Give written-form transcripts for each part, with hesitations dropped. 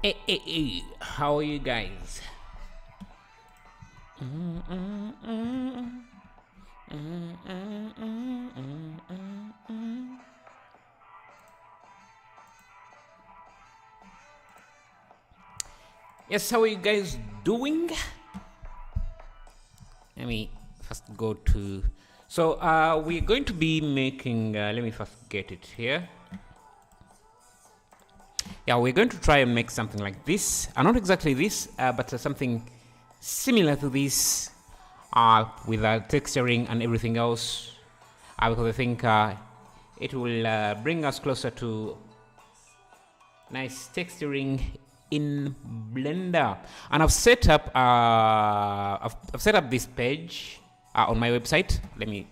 Hey, how are you guys? Yes, how are you guys doing? Let me first go to. So, we're going to be making. Let me first get it here. Yeah, we're going to try and make something like this. Not exactly this, but something similar to this, with texturing and everything else. Because I think it will bring us closer to nice texturing in Blender. And I've set up this page on my website. Let me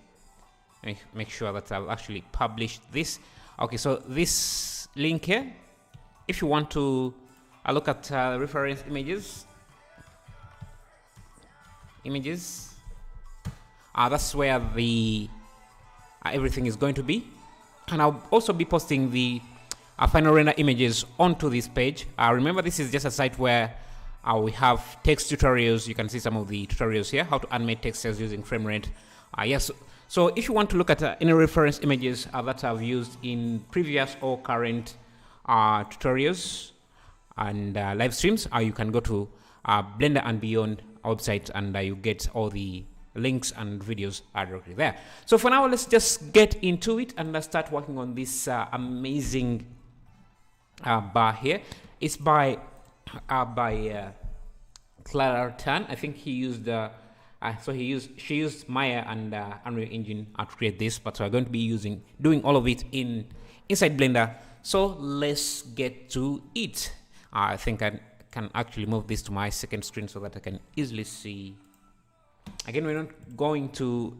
make sure that I've actually published this. Okay, so this link here, if you want to look at reference images, that's where the everything is going to be. And I'll also be posting the final render images onto this page. Remember, this is just a site where we have text tutorials. You can see some of the tutorials here, how to animate textures using frame rate. Yes, so if you want to look at any reference images that I've used in previous or current tutorials and live streams, you can go to Blender and Beyond website, and you get all the links and videos are directly there. So for now, let's just get into it and start working on this amazing bar here. It's by Clara Tan. I think he used she used Maya and Unreal Engine to create this, but we're going to be doing all of it inside Blender. So let's get to it. I think I can actually move this to my second screen so that I can easily see. Again, we're not going to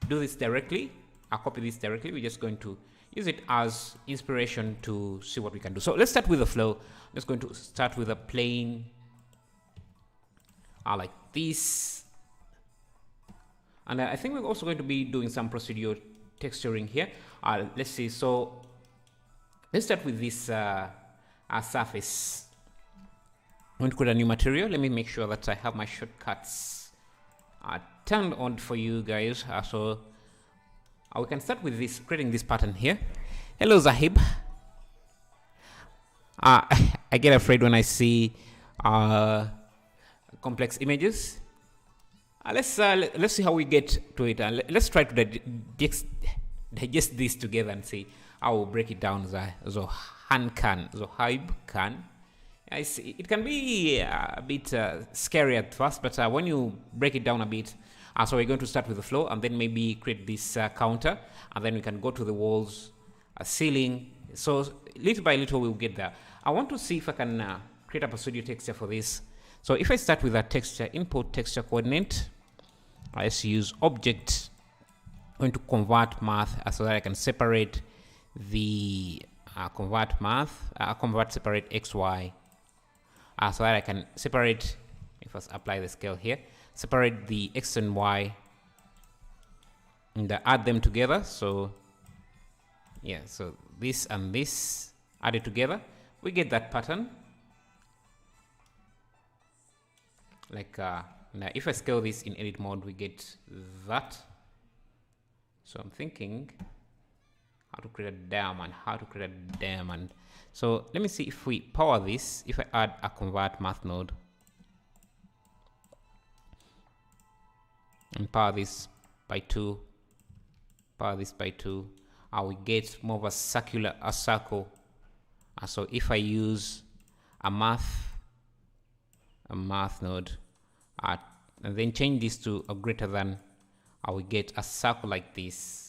do this directly. I'll copy this directly. We're just going to use it as inspiration to see what we can do. So let's start with the flow. I'm just going to start with a plain like this. And I think we're also going to be doing some procedural texturing here. Let's see. So let's start with this surface. I'm going to create a new material. Let me make sure that I have my shortcuts turned on for you guys. So we can start with this, creating this pattern here. Hello, Zahib. I get afraid when I see complex images. Let's see how we get to it. Let's try to digest this together and see how we'll break it down. Zohaib can. I see. It can be a bit scary at first, but when you break it down a bit, so we're going to start with the floor and then maybe create this counter, and then we can go to the walls, ceiling. So little by little we'll get there. I want to see if I can create a procedural texture for this. So if I start with a texture, import texture coordinate, let's use object. I'm going to convert math so that I can separate the convert separate XY. So that I can separate, if I apply the scale here, separate the X and Y and add them together. So yeah, so this and this added together, we get that pattern. Like now if I scale this in edit mode, we get that. So I'm thinking how to create a diamond, So let me see if we power this, if I add a convert math node and power this by 2, we get more of a circle. So if I use a math node and then change this to a greater than, we get a circle like this.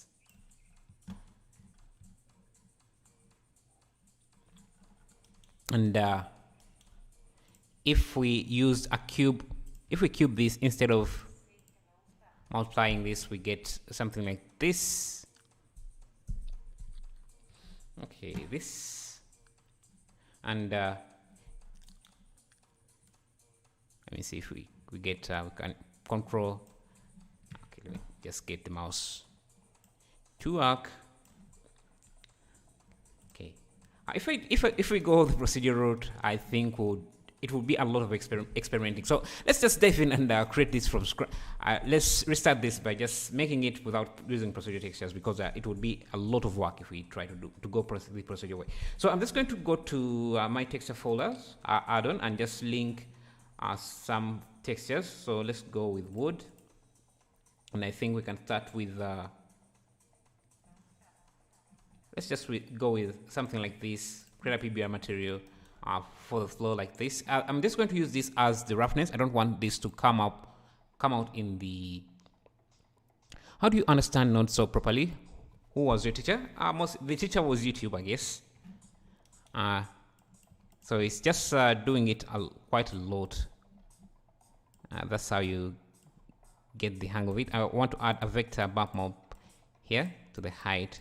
And if we use a cube, if we cube this instead of multiplying this, we get something like this. Okay, this. And let me see if we get, we can control. Okay, let me just get the mouse to work. Okay. If we go the procedure route, I think it would be a lot of experimenting. So let's just dive in and create this from scratch. Let's restart this by just making it without using procedure textures, because it would be a lot of work if we try to go the procedure way. So I'm just going to go to my texture folders, add-on, and just link some textures. So let's go with wood, and I think we can start with let's just go with something like this. Create a PBR material for the floor like this. I'm just going to use this as the roughness. I don't want this to come out in the. How do you understand nodes so properly? Who was your teacher? The teacher was YouTube, I guess. So it's just doing it quite a lot. That's how you get the hang of it. I want to add a vector bump mob here to the height.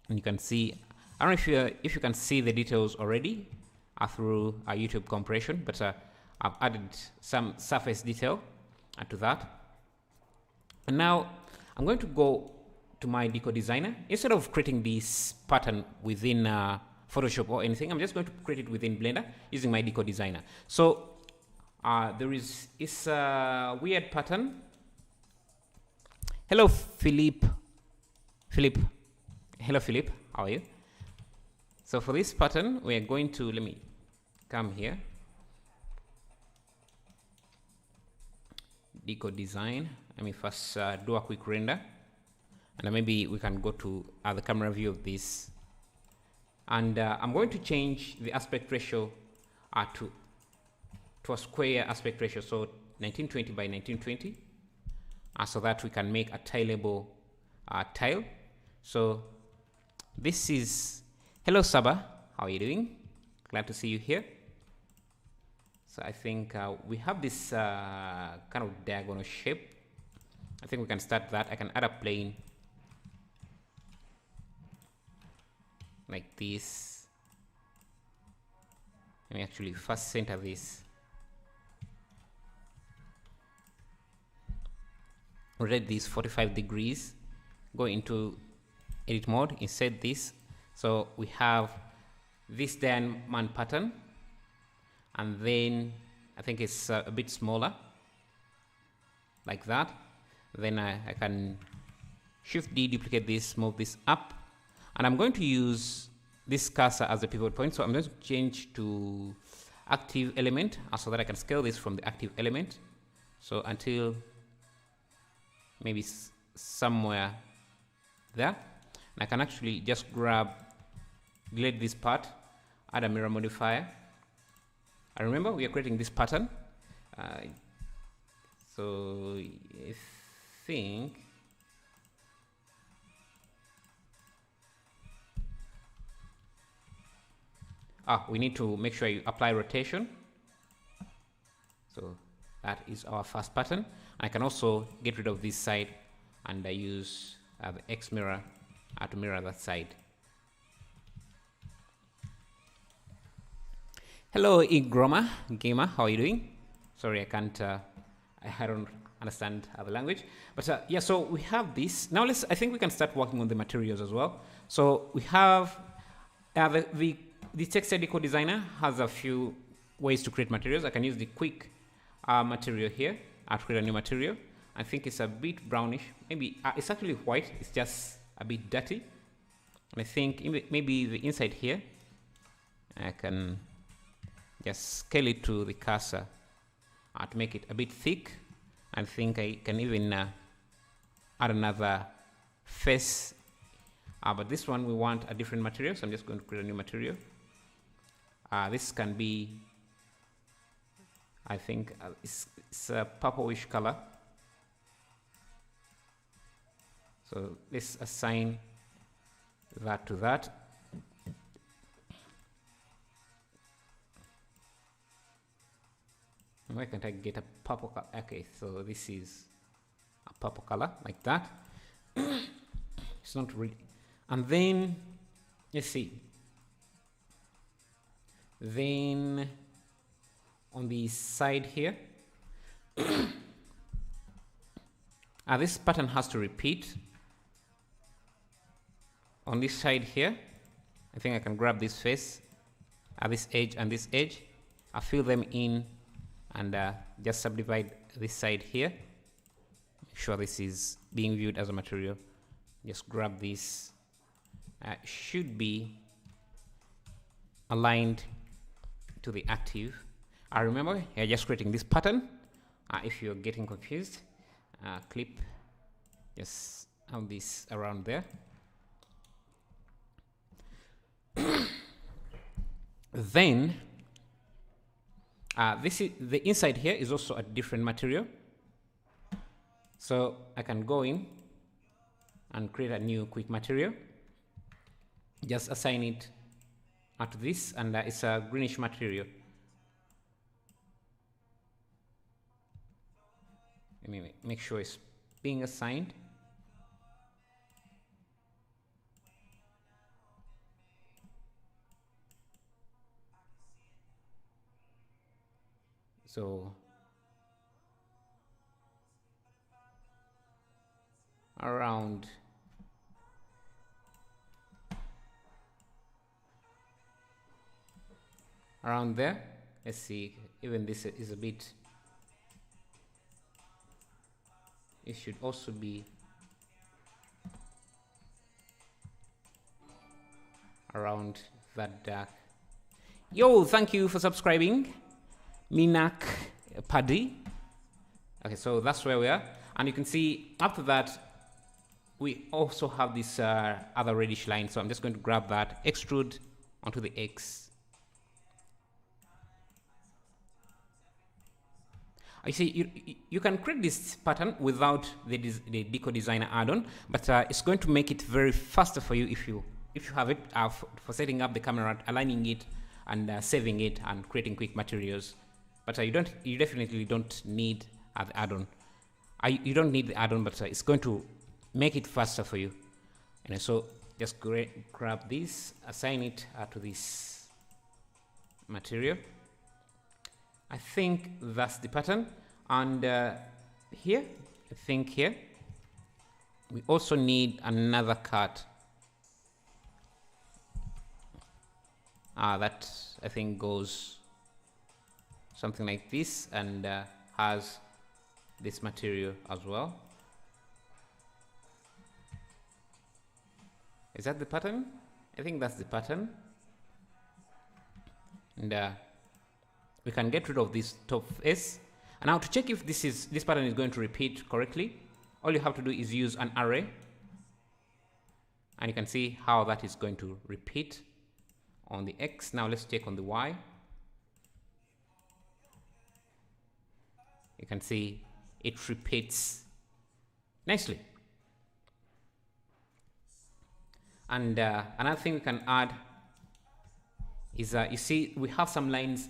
And you can see, I don't know if you can see the details already through YouTube compression, but I've added some surface detail to that. And now I'm going to go to my decal designer. Instead of creating this pattern within Photoshop or anything, I'm just going to create it within Blender using my decal designer. So it's a weird pattern. Hello, Philip. Hello, Philip. How are you? So for this pattern, we are going to, let me come here. Decal design. Let me first do a quick render. And then maybe we can go to the camera view of this. And I'm going to change the aspect ratio to a square aspect ratio. So 1920 by 1920. So that we can make a tileable tile. So this is, hello Saba, how are you doing? Glad to see you here. So I think we have this kind of diagonal shape. I think we can start that. I can add a plane like this. Let me actually first center this. Rotate this 45 degrees. Go into edit mode, insert this. So we have this diamond pattern, and then I think it's a bit smaller like that. Then I can shift D, duplicate this, move this up, and I'm going to use this cursor as a pivot point. So I'm going to change to active element so that I can scale this from the active element. So until maybe somewhere there. And I can actually just delete this part, add a mirror modifier. And remember, we are creating this pattern. So I think we need to make sure you apply rotation. So that is our first pattern. I can also get rid of this side, and I use the X mirror to mirror that side. Hello, Igroma Gamer, how are you doing? Sorry, I can't, I don't understand the language. But yeah, so we have this. Now I think we can start working on the materials as well. So we have, the texture decal designer has a few ways to create materials. I can use the quick material here to create a new material. I think it's a bit brownish. Maybe it's actually white. It's just a bit dirty. And I think maybe the inside here, I can just scale it to the cursor to make it a bit thick. I think I can even add another face. But this one we want a different material, so I'm just going to create a new material. This can be, I think it's a purplish color. So let's assign that to that. Why can't I get a purple color? Okay, so this is a purple color like that. It's not really. And then let's see. Then on the side here, this pattern has to repeat. on this side here, I think I can grab this face at this edge and this edge. I fill them in and just subdivide this side here. Make sure this is being viewed as a material. Just grab this. Should be aligned to the active. Remember, you're just creating this pattern. If you're getting confused, clip, just have this around there. Then this is the inside here is also a different material, so I can go in and create a new quick material. Just assign it to this, and it's a greenish material. Let me make sure it's being assigned. So around there, let's see, even this is a bit, it should also be around that dark. Yo, thank you for subscribing, Minak Paddy. Okay, so that's where we are, and you can see after that we also have this other reddish line, so I'm just going to grab that, extrude onto the X. You see, you can create this pattern without the Decal Designer add-on, but it's going to make it very faster for you if you have it for setting up the camera, aligning it, and saving it, and creating quick materials. But you definitely don't need the add-on. You don't need the add-on, but it's going to make it faster for you. And so just grab this, assign it to this material. I think that's the pattern. And here, I think here, we also need another cut. That I think goes something like this, and has this material as well. Is that the pattern? I think that's the pattern. And we can get rid of this top face. And now to check if this pattern is going to repeat correctly, all you have to do is use an array, and you can see how that is going to repeat on the X. Now let's check on the Y. You can see it repeats nicely. And another thing we can add is you see we have some lines,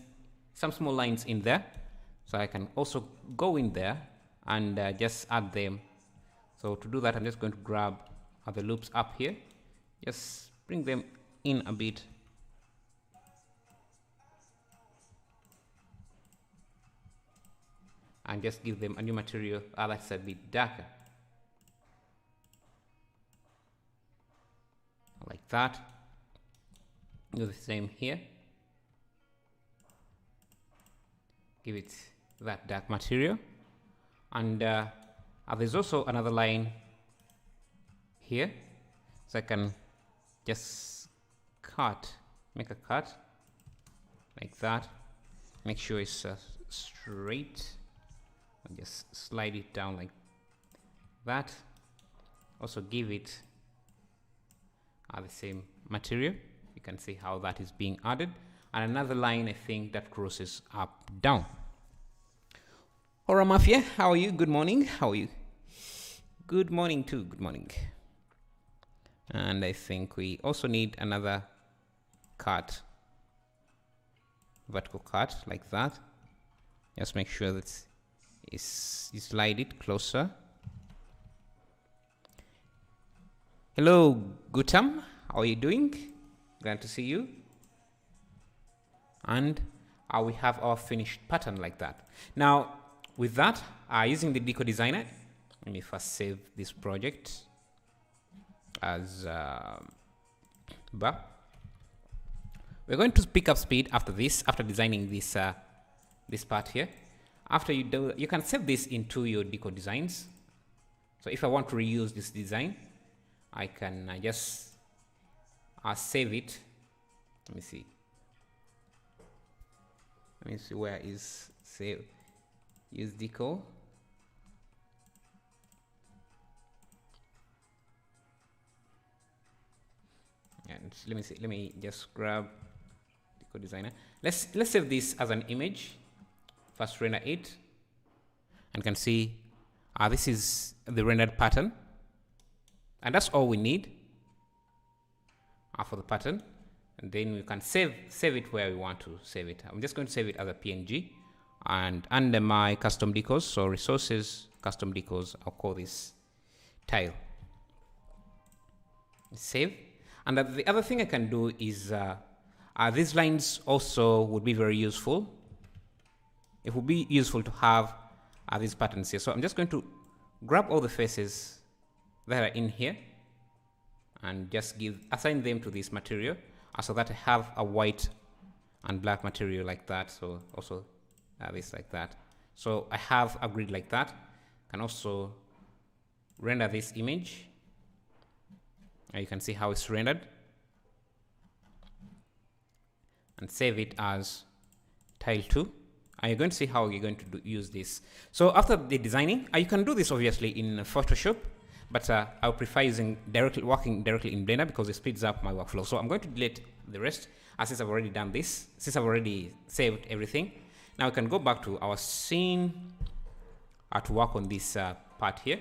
some small lines in there, so I can also go in there and just add them. So to do that, I'm just going to grab the loops up here, just bring them in a bit, and just give them a new material that's a bit darker, like that. Do the same here, give it that dark material. And there's also another line here, so I can just make a cut like that, make sure it's straight, and just slide it down like that. Also give it the same material. You can see how that is being added, and another line I think that crosses up down. Horror Mafia, how are you? Good morning. How are you? Good morning too. Good morning. And I think we also need another cut, vertical cut like that. Just make sure that you slide it closer. Hello, Gutam. How are you doing? Glad to see you. And we have our finished pattern like that. Now, with that, using the Decal Designer, let me first save this project as bar. We're going to pick up speed after this, after designing this this part here. After you do, you can save this into your decal designs. So if I want to reuse this design, I can just save it. Let me see. Let me see where is save. Use decal. And let me see. Let me just grab decal designer. Let's save this as an image. First render it, and you can see this is the rendered pattern, and that's all we need for the pattern. And then we can save it where we want to save it. I'm just going to save it as a PNG, and under my custom decals, so resources, custom decals, I'll call this tile. Save. And the other thing I can do is these lines also would be very useful. It would be useful to have these patterns here. So I'm just going to grab all the faces that are in here and just assign them to this material so that I have a white and black material like that. So also this like that. So I have a grid like that. Can also render this image. You can see how it's rendered, and save it as tile 2. And you're going to see how you're going to use this. So after the designing, you can do this obviously in Photoshop, but I would prefer working directly in Blender because it speeds up my workflow. So I'm going to delete the rest since I've already done this, since I've already saved everything. Now we can go back to our scene to work on this part here.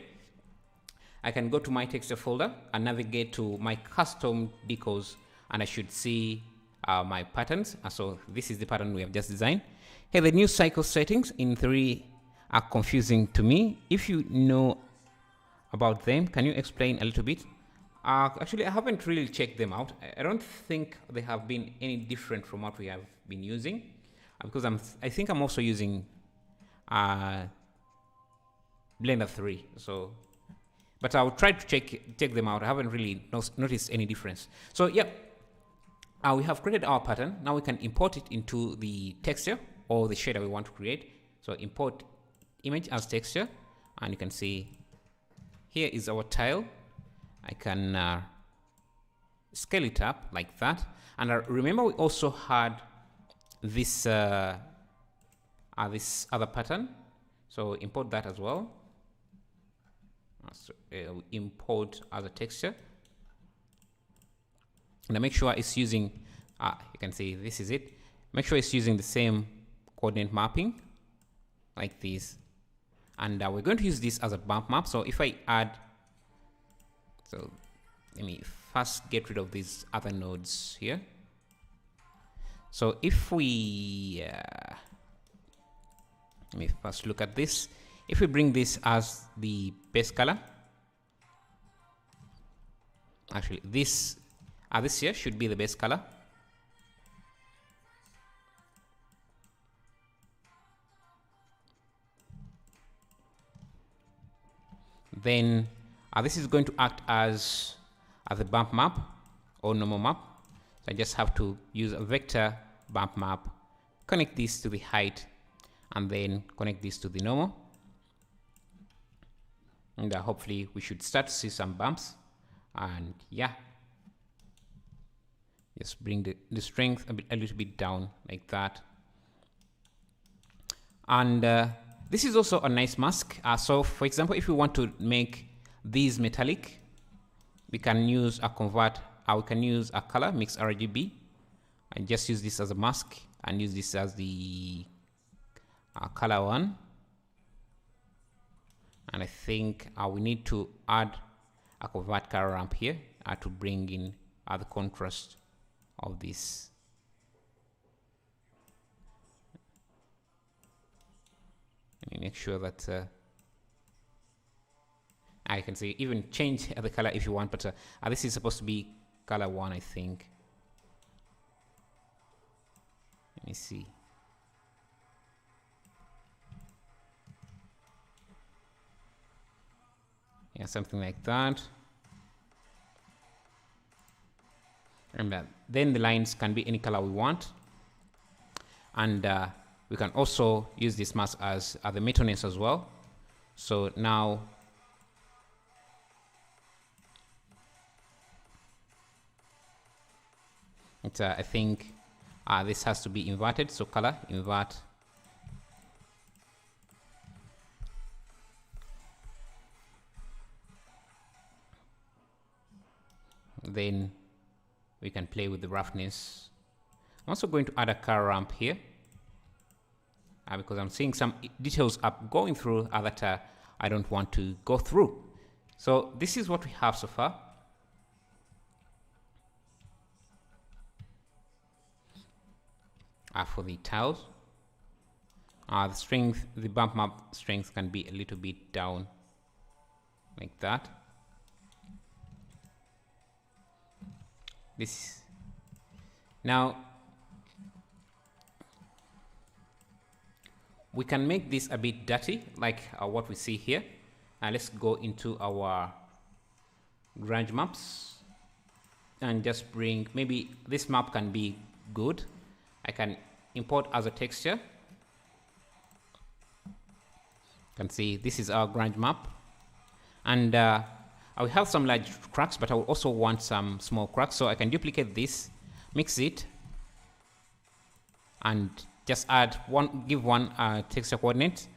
I can go to my texture folder and navigate to my custom decals, and I should see my patterns. So this is the pattern we have just designed. Hey, the new cycle settings in 3 are confusing to me. If you know about them, can you explain a little bit? Actually, I haven't really checked them out. I don't think they have been any different from what we have been using, because I think I'm also using Blender 3. So, but I'll try to check them out. I haven't really noticed any difference. So yeah, we have created our pattern. Now we can import it into the texture or the shader we want to create. So import image as texture, and you can see here is our tile. I can scale it up like that. And remember, we also had this this other pattern. So import that as well. So, import as a texture, and I make sure it's using. You can see this is it. Make sure it's using the same coordinate mapping like this, and we're going to use this as a bump map. So if I add, so let me first get rid of these other nodes here. So if we let me first look at this. If we bring this as the base color, actually this here should be the base color. Then this is going to act as the bump map or normal map. So I just have to use a vector bump map, connect this to the height, and then connect this to the normal. And hopefully we should start to see some bumps. And yeah, just bring the strength a little bit down like that. And this is also a nice mask. So for example, if we want to make these metallic, we can use a convert. We can use a color mix RGB and just use this as a mask and use this as the color one. And I think we need to add a convert color ramp here to bring in the contrast of this. Let me make sure that I can see, even change the color if you want, but this is supposed to be color 1, I think. Let me see. Yeah, something like that. And then the lines can be any color we want. And we can also use this mask as the metalness as well. So now it's, I think this has to be inverted. So color, invert. Then we can play with the roughness. I'm also going to add a color ramp here because I'm seeing some details up going through that I don't want to go through. So this is what we have so far. For the tiles, the strength, the bump map strength can be a little bit down like that. This now we can make this a bit dirty, like what we see here. Let's go into our grunge maps and just bring, maybe this map can be good. I can import as a texture. You can see this is our grunge map, and I will have some large cracks, but I will also want some small cracks. So I can duplicate this, mix it, and just add one, give one texture coordinate,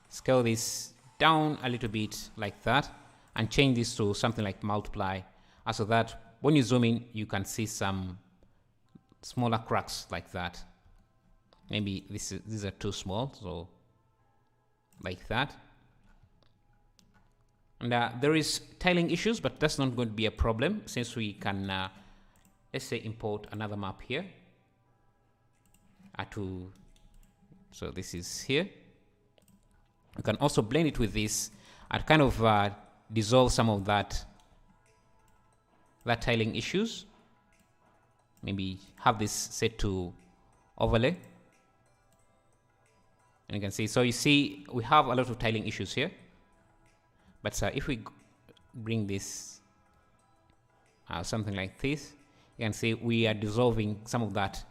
scale this down a little bit like that, and change this to something like multiply, so that when you zoom in, you can see some smaller cracks like that. Maybe these are too small, so like that. And there is tiling issues, but that's not going to be a problem since we can, let's say, import another map here. So this is here. You can also blend it with this and kind of dissolve some of that tiling issues. Maybe have this set to overlay. And you can see, so you see we have a lot of tiling issues here. But if we bring this something like this, you can see we are dissolving some of that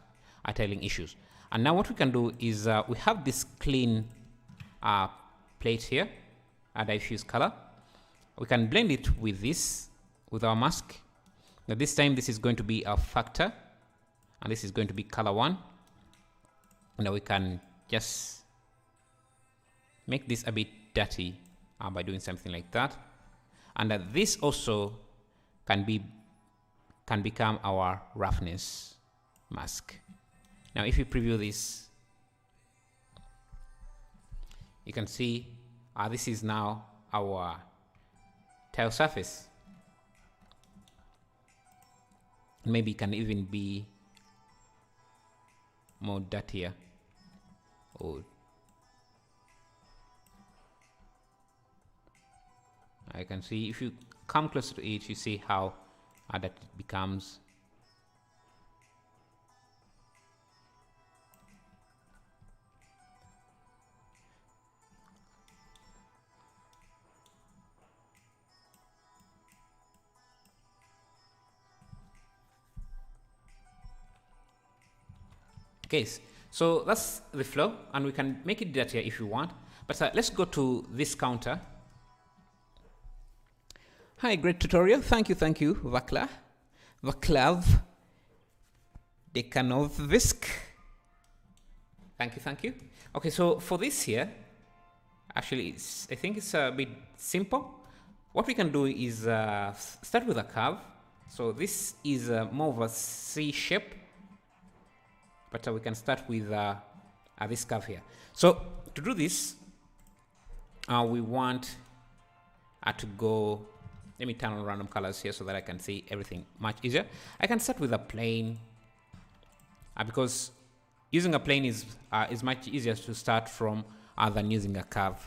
tiling issues. And now what we can do is we have this clean plate here, a diffuse color. We can blend it with this, with our mask. Now this time this is going to be a factor, and this is going to be color 1. And now we can just make this a bit dirty by doing something like that. And this also can become our roughness mask. Now if you preview this, you can see this is now our tile surface. Maybe it can even be more dirtier. Or I can see, if you come closer to it, you see how that it becomes. Okay, so that's the flow, and we can make it dirtier if you want. But let's go to this counter. Hi, great tutorial. Thank you, Vaclav Dekanovsk. Thank you. Okay, so for this here, actually, I think it's a bit simple. What we can do is start with a curve. So this is more of a C shape, but we can start with this curve here. So to do this, we want to go. Let me turn on random colors here so that I can see everything much easier. I can start with a plane because using a plane is much easier to start from than using a curve.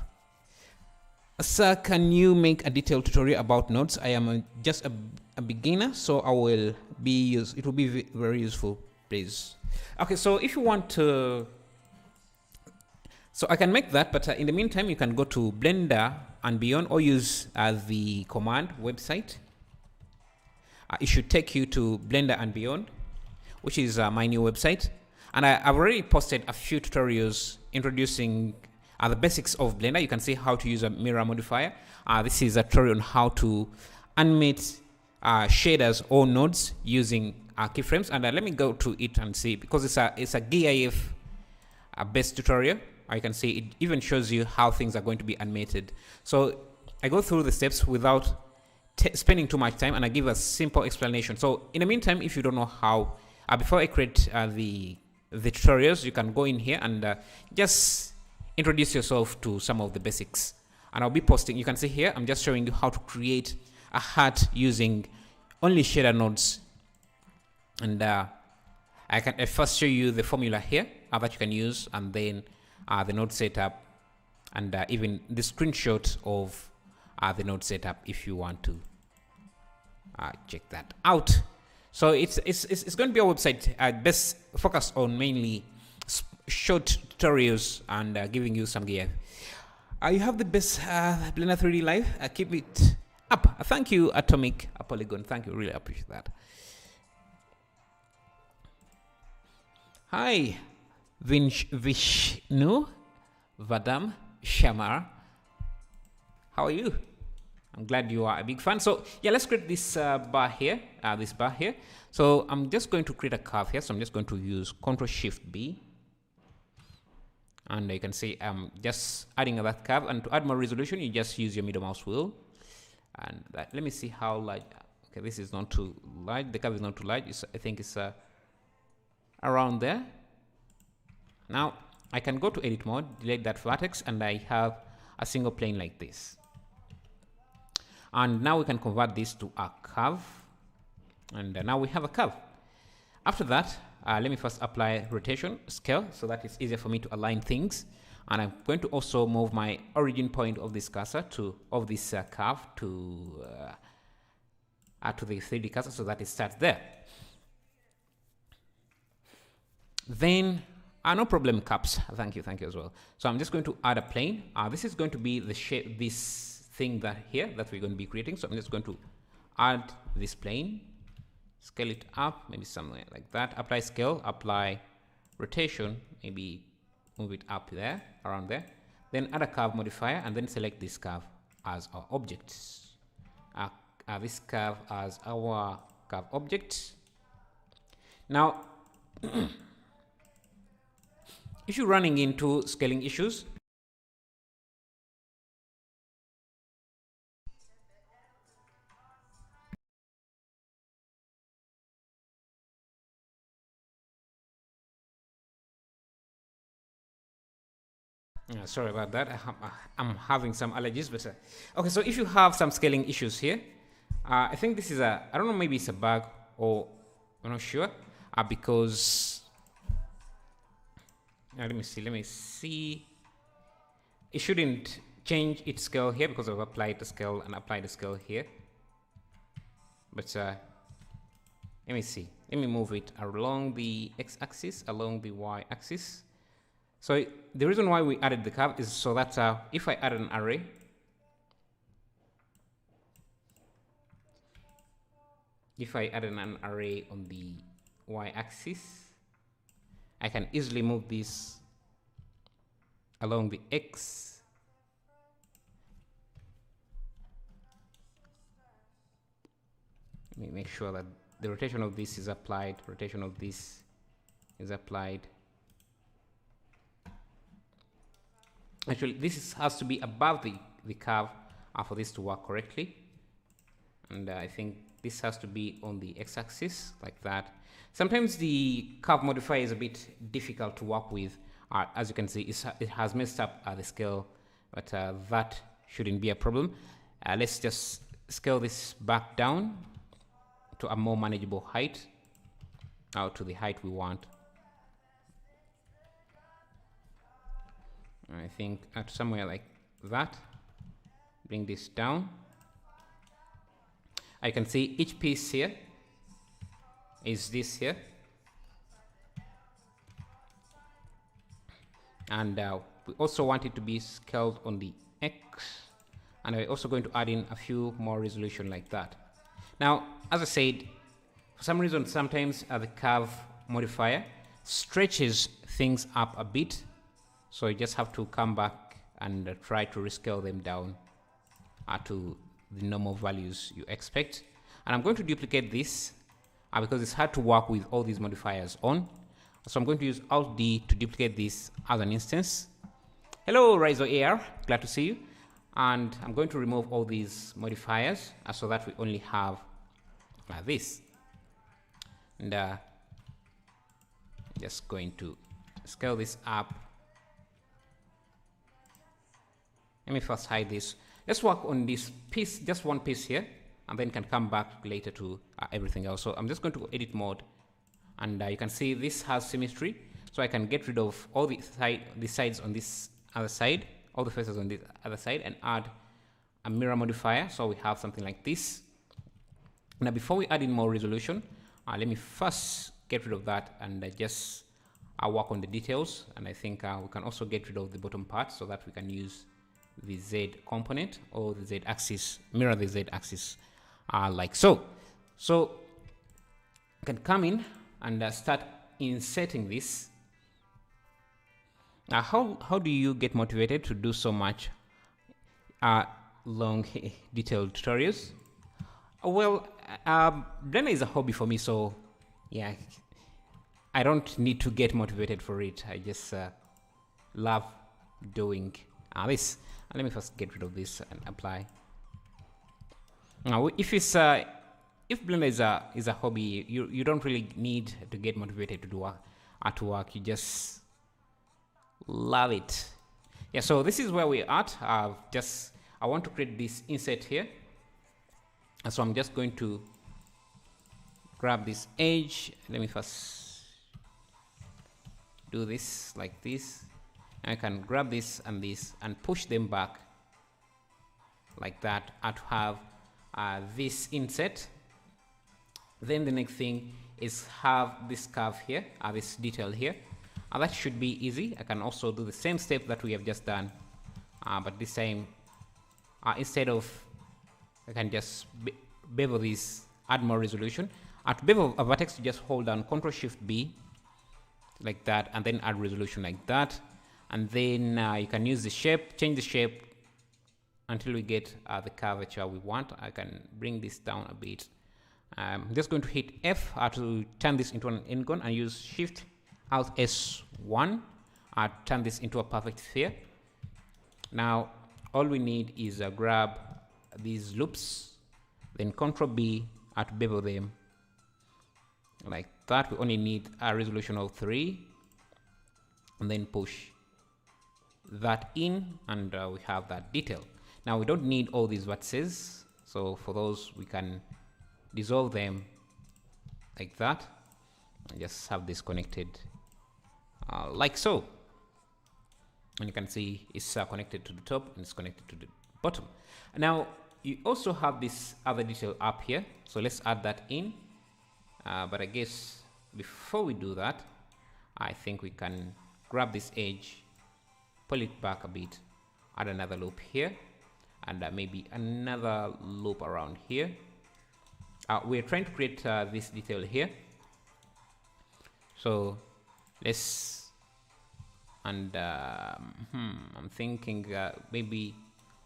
Sir, can you make a detailed tutorial about nodes? I am just a beginner, so it will be very useful, please. Okay, so if you want to, so I can make that, but in the meantime, you can go to Blender and Beyond, or use the command website. it should take you to Blender and Beyond, which is my new website. And I've already posted a few tutorials introducing the basics of Blender. You can see how to use a mirror modifier. This is a tutorial on how to animate shaders or nodes using keyframes. And let me go to it and see, because it's a GIF based tutorial. You can see it even shows you how things are going to be animated. So I go through the steps without spending too much time, and I give a simple explanation. So in the meantime, if you don't know how, before I create the tutorials, you can go in here and just introduce yourself to some of the basics. And I'll be posting, you can see here, I'm just showing you how to create a hat using only shader nodes. And I can first show you the formula here that you can use, and then the node setup, and even the screenshot of the node setup if you want to check that out. So it's going to be a website best focused on mainly short tutorials and giving you some gear. You have the best Blender 3D Live. Keep it up. Thank you, Atomic Polygon. Thank you. Really appreciate that. Hi, Vishnu Vadam Shamar. How are you? I'm glad you are a big fan. So yeah, let's create this bar here. So I'm just going to create a curve here. So I'm just going to use Ctrl-Shift-B. And you can see I'm just adding that curve. And to add more resolution, you just use your middle mouse wheel. And let me see how large. Okay, this is not too large. The curve is not too large. I think it's around there. Now I can go to edit mode, delete that vertex, and I have a single plane like this. And now we can convert this to a curve. And now we have a curve. After that, let me first apply rotation scale so that it's easier for me to align things. And I'm going to also move my origin point of this cursor of this curve to the 3D cursor so that it starts there. Then, no problem, caps. Thank you as well. So I'm just going to add a plane. This is going to be the shape, this thing that we're going to be creating. So I'm just going to add this plane, scale it up, maybe somewhere like that. Apply scale, apply rotation, maybe move it up there, around there. Then add a curve modifier, and then select this curve as our object. This curve as our curve object. Now, if you're running into scaling issues, sorry about that. I'm having some allergies, but okay. So if you have some scaling issues here, I think this is I don't know, maybe it's a bug, or I'm not sure, because let me see. It shouldn't change its scale here because I've applied the scale and applied the scale here. But let me see. Let me move it along the x-axis, along the y-axis. So the reason why we added the curve is so that if I add an array, on the y-axis, I can easily move this along the x. Let me make sure that the rotation of this is applied, rotation of this is applied. Actually, this has to be above the curve for this to work correctly. And I think this has to be on the x-axis, like that. Sometimes the curve modifier is a bit difficult to work with. As you can see, it has messed up the scale, but that shouldn't be a problem. Let's just scale this back down to a more manageable height, to the height we want. I think at somewhere like that. Bring this down. I can see each piece here is this here, and we also want it to be scaled on the X, and I'm also going to add in a few more resolution like that. Now, as I said, for some reason, sometimes the curve modifier stretches things up a bit. So you just have to come back and try to rescale them down to the normal values you expect. And I'm going to duplicate this because it's hard to work with all these modifiers on. So I'm going to use Alt D to duplicate this as an instance. Hello, Rizo AR, glad to see you. And I'm going to remove all these modifiers so that we only have this. And just going to scale this up. Let me first hide this. Let's work on this piece, just one piece here, and then can come back later to everything else. So I'm just going to edit mode, and you can see this has symmetry, so I can get rid of all the sides on this other side, all the faces on this other side, and add a mirror modifier. So we have something like this. Now, before we add in more resolution, let me first get rid of that and just work on the details. And I think we can also get rid of the bottom part so that we can use the Z component or the Z axis, mirror the Z axis like so. So you can come in and start inserting this. Now, how do you get motivated to do so much long detailed tutorials? Well, Blender is a hobby for me, so yeah, I don't need to get motivated for it. I just love doing this. And let me first get rid of this and apply. Now, if Blender is a hobby, you don't really need to get motivated to do artwork. You just love it. Yeah. So this is where we're at. I want to create this insert here. So I'm just going to grab this edge. Let me first do this like this. I can grab this and push them back like that to have this inset. Then the next thing is have this curve here, this detail here. That should be easy. I can also do the same step that we have just done, but this time instead of, I can just bevel this, add more resolution. To bevel a vertex, you just hold down Ctrl-Shift-B like that, and then add resolution like that. And then you can use the shape, change the shape until we get the curvature we want. I can bring this down a bit. I'm just going to hit F to turn this into an n-gon, and use Shift Alt S1 to turn this into a perfect sphere. Now, all we need is grab these loops, then Ctrl B to bevel them like that. We only need a resolution of 3, and then push that in, and we have that detail. Now, we don't need all these vertices, so for those we can dissolve them like that and just have this connected like so. And you can see it's connected to the top and it's connected to the bottom. Now, you also have this other detail up here, so let's add that in. But I guess before we do that, I think we can grab this edge, pull it back a bit, add another loop here, and maybe another loop around here. We're trying to create this detail here, so let's, and I'm thinking maybe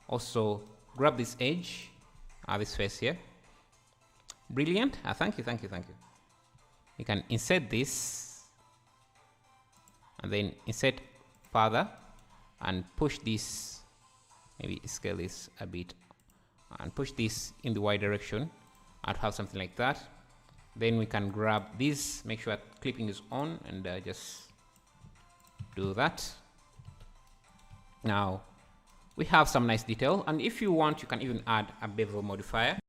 also grab this edge, this face here. Brilliant. Thank you. You can insert this and then insert further and push this, maybe scale this a bit and push this in the y direction and have something like that. Then we can grab this, make sure clipping is on, and just do that. Now we have some nice detail, and if you want, you can even add a bevel modifier.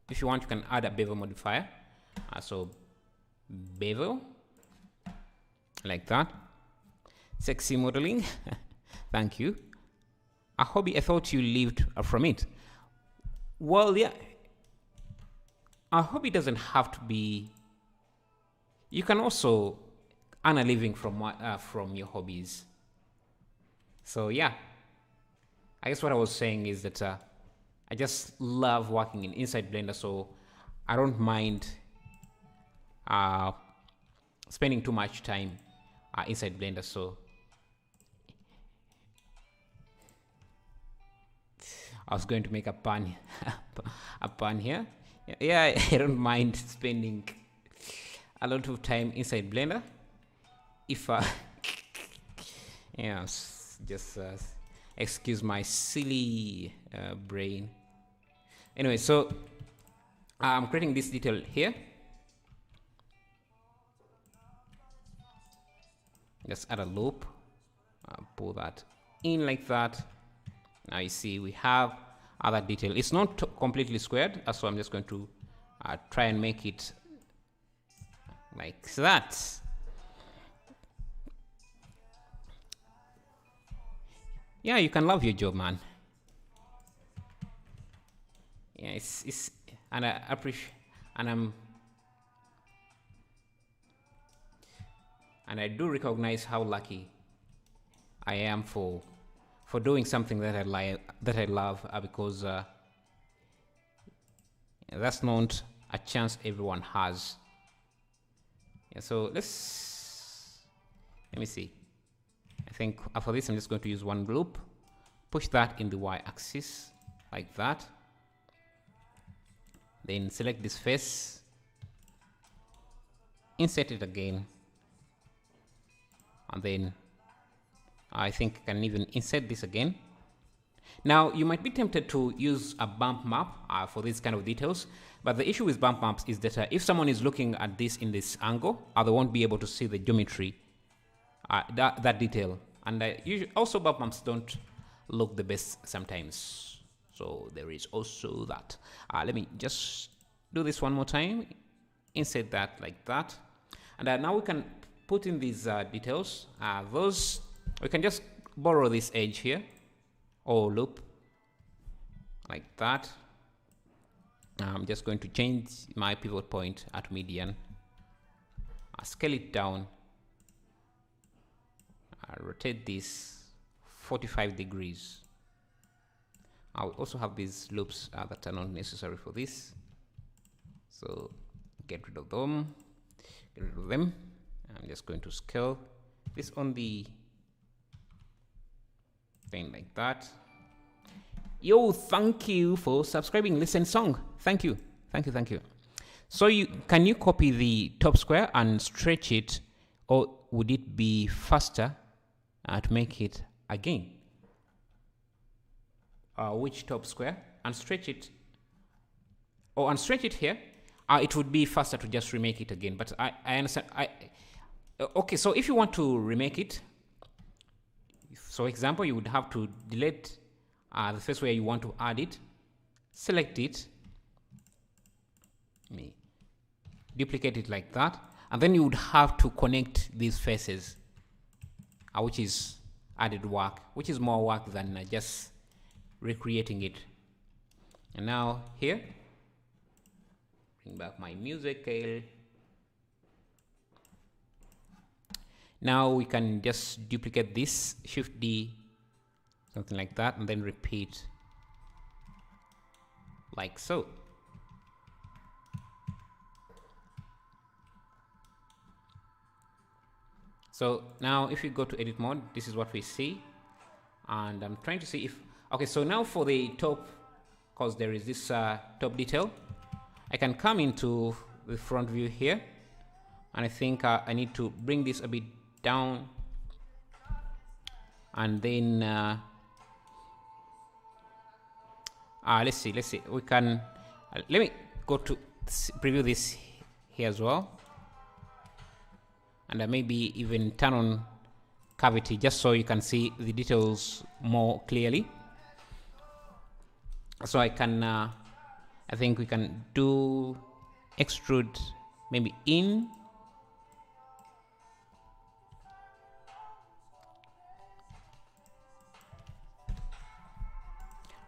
If you want, you can add a bevel modifier. So bevel like that. Sexy modeling. Thank you. A hobby, I thought you lived from it. Well, yeah, a hobby doesn't have to be, you can also earn a living from your hobbies. So yeah, I guess what I was saying is that I just love working in inside Blender, so I don't mind uh, spending too much time inside Blender. So I was going to make a pun, a pun here. Yeah, I don't mind spending a lot of time inside Blender. If yeah, just excuse my silly brain. Anyway, so I'm creating this detail here. Just add a loop, pull that in like that. Now you see we have other detail. It's not completely squared, so I'm just going to try and make it like that. Yeah, you can love your job, man. Yeah, it's and I appreciate, and I do recognize how lucky I am for doing something that I love, because that's not a chance everyone has. Yeah, so let me see. I think for this I'm just going to use one loop, push that in the y-axis like that, then select this face, insert it again, and then I think I can even insert this again. Now you might be tempted to use a bump map for these kind of details, but the issue with bump maps is that if someone is looking at this in this angle, they won't be able to see the geometry, that detail. And also bump maps don't look the best sometimes, so there is also that. Let me just do this one more time, insert that like that, and now we can put in these details. Those we can just borrow this edge here or loop like that. I'm just going to change my pivot point at median, scale it down, rotate this 45 degrees. I'll also have these loops that are not necessary for this, so get rid of them. I'm just going to scale this on the thing like that. Yo, thank you for subscribing. Listen song, thank you. So can you copy the top square and stretch it, or would it be faster to make it again? Which top square? And stretch it, and stretch it here. It would be faster to just remake it again, but I understand. Okay, so if you want to remake it, so example, you would have to delete the first where you want to add it, select it, duplicate it like that, and then you would have to connect these faces, which is added work, which is more work than just recreating it. And now here, bring back my music scale. Now we can just duplicate this, Shift D, something like that, and then repeat like so. So now if you go to edit mode, this is what we see. And I'm trying to see if, okay, so now for the top, because there is this top detail, I can come into the front view here, and I think I need to bring this a bit down, and then let's see, we can let me go to preview this here as well, and maybe even turn on cavity just so you can see the details more clearly. So I can I think we can do extrude maybe in,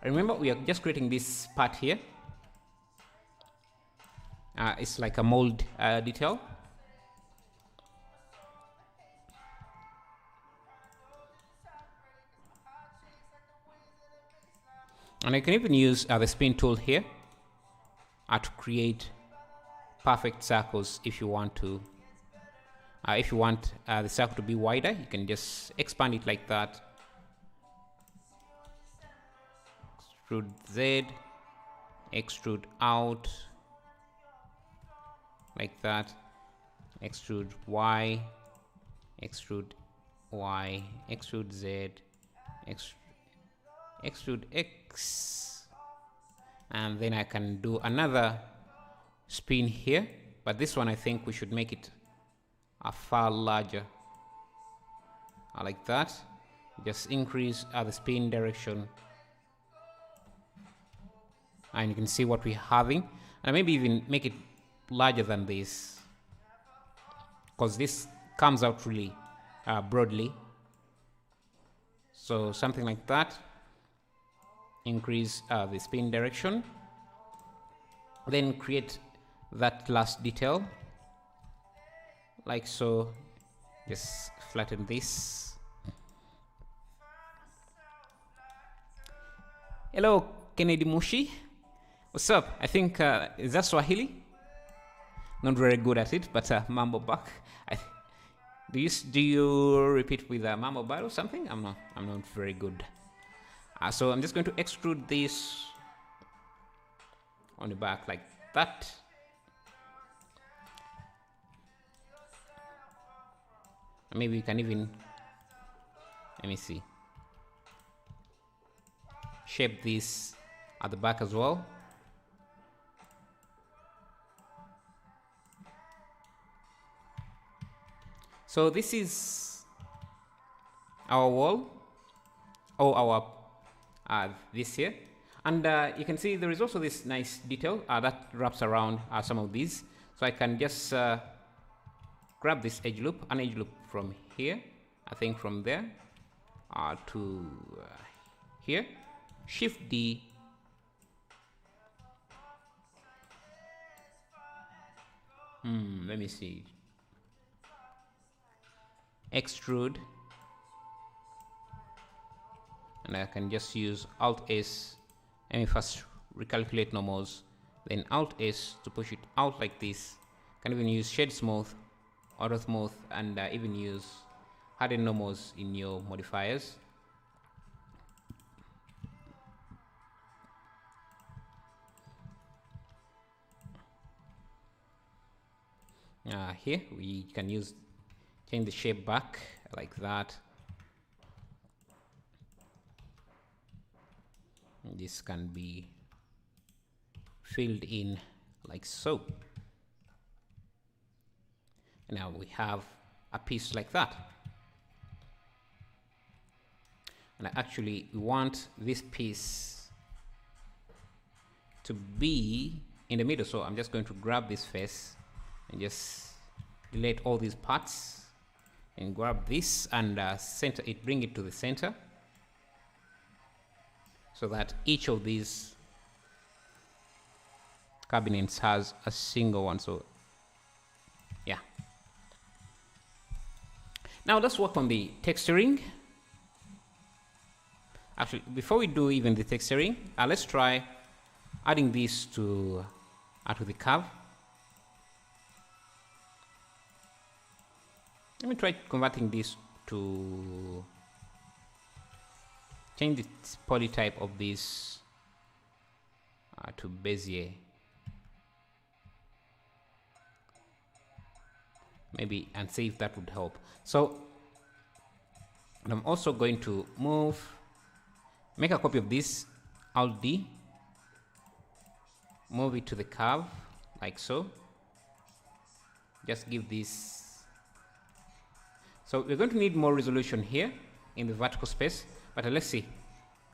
remember we are just creating this part here. It's like a mold detail. And I can even use the spin tool here to create perfect circles if you want to. If you want the circle to be wider, you can just expand it like that. Extrude Z, extrude out like that, extrude Y, extrude Y, extrude Z, extrude X, and then I can do another spin here, but this one I think we should make it a far larger. Like that. Just increase the spin direction, and you can see what we're having, and maybe even make it larger than this, because this comes out really broadly. So something like that. Increase the spin direction, then create that last detail like so. Just flatten this. Hello Kennedy Mushi, what's up? I think is that Swahili? Not very good at it, but mambo back. Do you repeat with mambo bar or something? I'm not very good. So I'm just going to extrude this on the back like that. Maybe you can even, let me see, shape this at the back as well. So this is our wall, or our this here, and you can see there is also this nice detail that wraps around some of these. So I can just grab this edge loop, an edge loop from here, I think from there to here, Shift D, let me see, extrude, and I can just use Alt S. Let me first recalculate normals, then Alt S to push it out like this. Can even use shade smooth, auto smooth, and even use harden normals in your modifiers. Here we can change the shape back like that. This can be filled in like so. Now we have a piece like that. And actually we want this piece to be in the middle, so I'm just going to grab this face and just delete all these parts and grab this and center it, bring it to the center, so that each of these cabinets has a single one. So yeah, now let's work on the texturing. Actually, before we do even the texturing, let's try adding this to the curve. Let me try converting this to change the polytype of this to Bezier. Maybe, and see if that would help. So I'm also going to make a copy of this, Alt D, move it to the curve like so. Just give this. So we're going to need more resolution here in the vertical space, but let's see.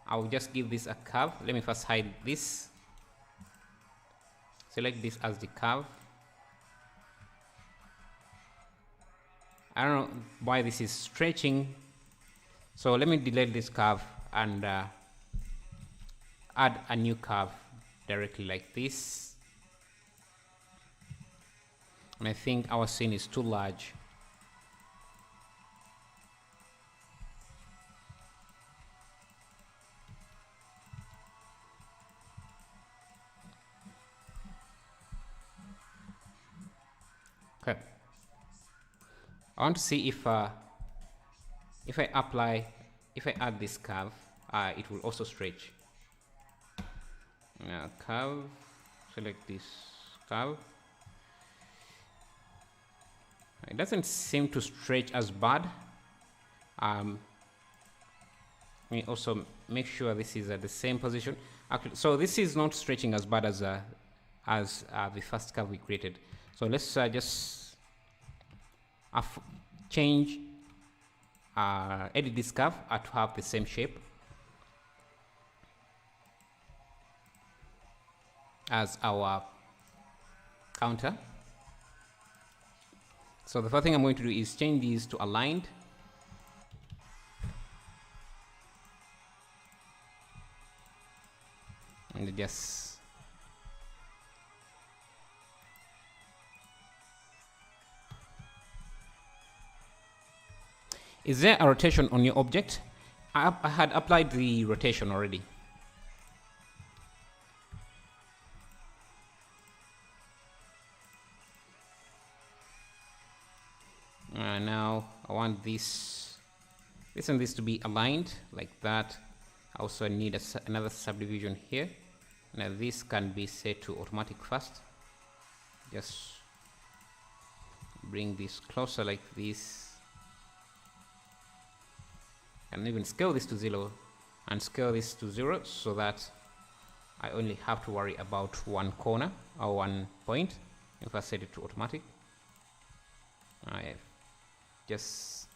I'll just give this a curve. Let me first hide this. Select this as the curve. I don't know why this is stretching. So let me delete this curve and add a new curve directly like this. And I think our scene is too large. Okay. I want to see if I add this curve, it will also stretch. Curve, select this curve. It doesn't seem to stretch as bad. Let me also make sure this is at the same position. Actually, so this is not stretching as bad as the first curve we created. So let's just change, edit this curve to have the same shape as our counter. So the first thing I'm going to do is change these to aligned. And just is there a rotation on your object? I had applied the rotation already. Now I want this and this to be aligned like that. I also need another subdivision here. Now this can be set to automatic first. Just bring this closer like this, and even scale this to 0 and scale this to 0 so that I only have to worry about one corner or one point if I set it to automatic. I just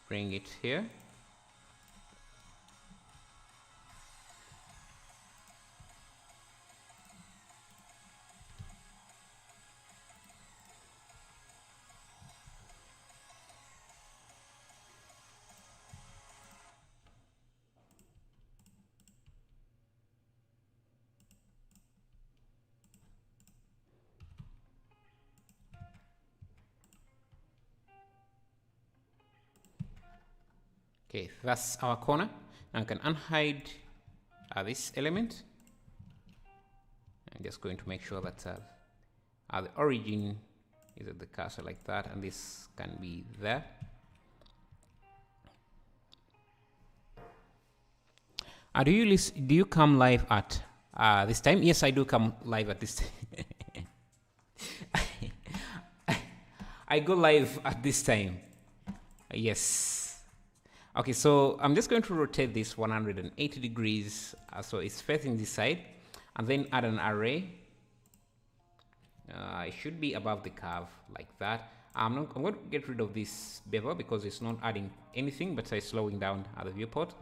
bring it here. Okay, that's our corner. Now I can unhide this element. I'm just going to make sure that the origin is at the cursor like that, and this can be there. Do you come live at this time? Yes, I do come live at this time. I go live at this time. Yes. Okay, so I'm just going to rotate this 180 degrees so it's facing this side, and then add an array. It should be above the curve like that. I'm going to get rid of this bevel because it's not adding anything, but it's slowing down the viewport.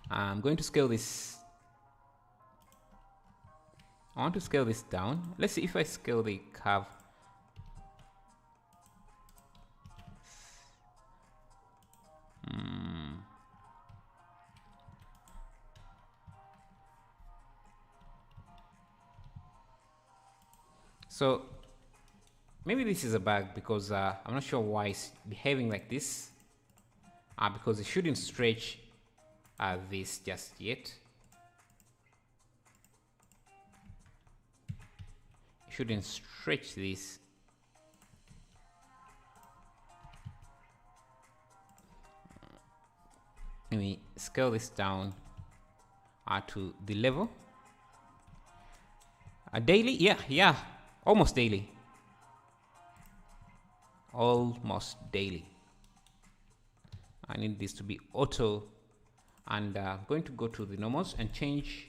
I'm going to scale this. I want to scale this down. Let's see if I scale the curve. So maybe this is a bug because I'm not sure why it's behaving like this. Because it shouldn't stretch this just yet. It shouldn't stretch this. Let me scale this down to the level. Daily? Yeah. Almost daily. Almost daily. I need this to be auto, and I'm going to go to the normals and change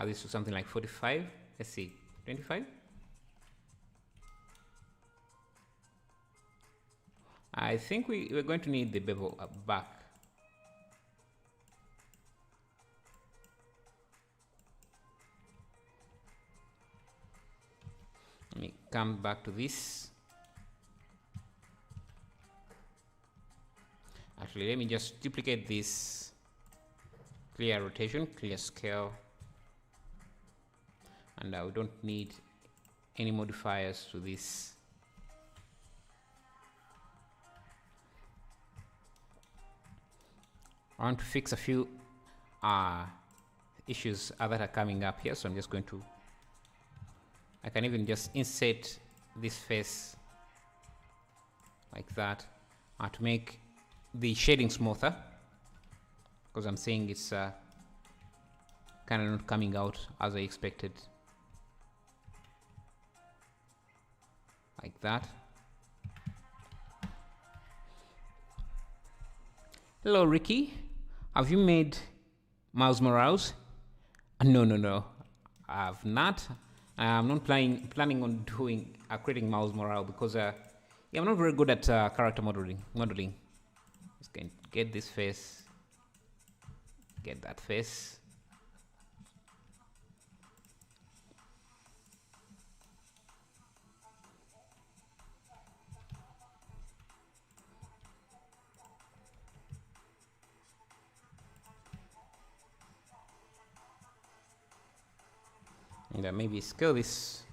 this to something like 45. Let's see, 25. I think we're going to need the bevel back. Let me come back to this. Actually, let me just duplicate this. Clear rotation, clear scale. And we don't need any modifiers to this. I want to fix a few issues that are coming up here, so I'm just going to I can even just insert this face like that to make the shading smoother, because I'm saying it's kind of not coming out as I expected. Like that. Hello, Ricky. Have you made Miles Morales? No. I've not. I'm not planning on doing creating Miles Morales because yeah, I'm not very good at character modeling. Just going to get this face, get that face. And maybe scale this.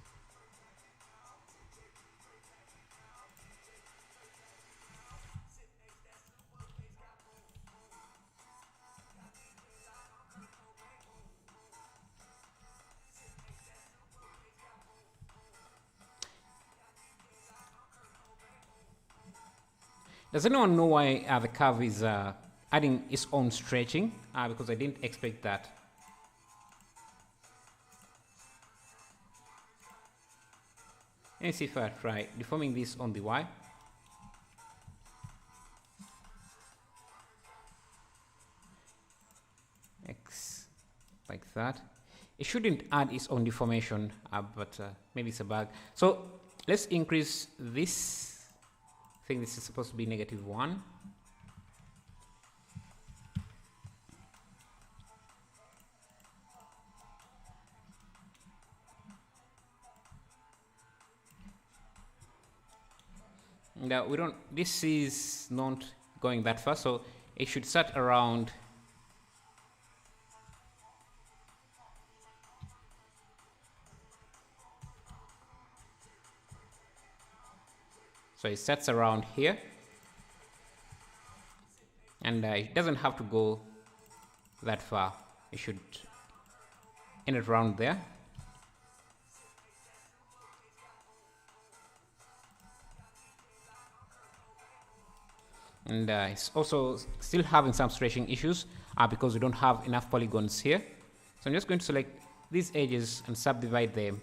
Does anyone know why the curve is adding its own stretching? Because I didn't expect that. Let's see if I try deforming this on the Y. X, like that. It shouldn't add its own deformation, but maybe it's a bug. So let's increase this. I think this is supposed to be -1. Now we don't, this is not going that far, so it should start around here, and it doesn't have to go that far. It should end it around there. And it's also still having some stretching issues because we don't have enough polygons here. So I'm just going to select these edges and subdivide them.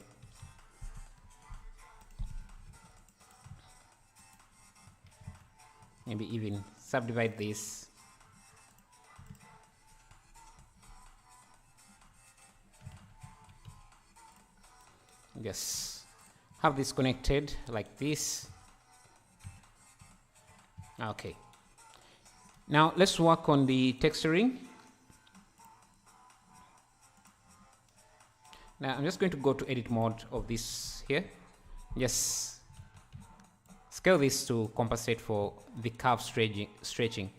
Maybe even subdivide this. Just have this connected like this. Okay. Now let's work on the texturing. Now I'm just going to go to edit mode of this here. Just scale this to compensate for the curve stretching.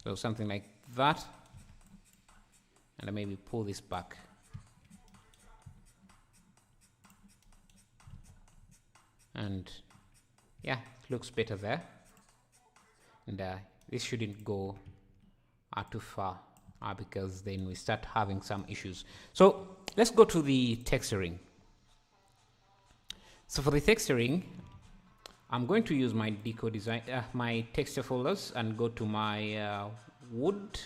So something like that. And maybe pull this back. And yeah, it looks better there. And this shouldn't go too far because then we start having some issues. So let's go to the texturing. So for the texturing, I'm going to use my deco design, my texture folders, and go to my wood.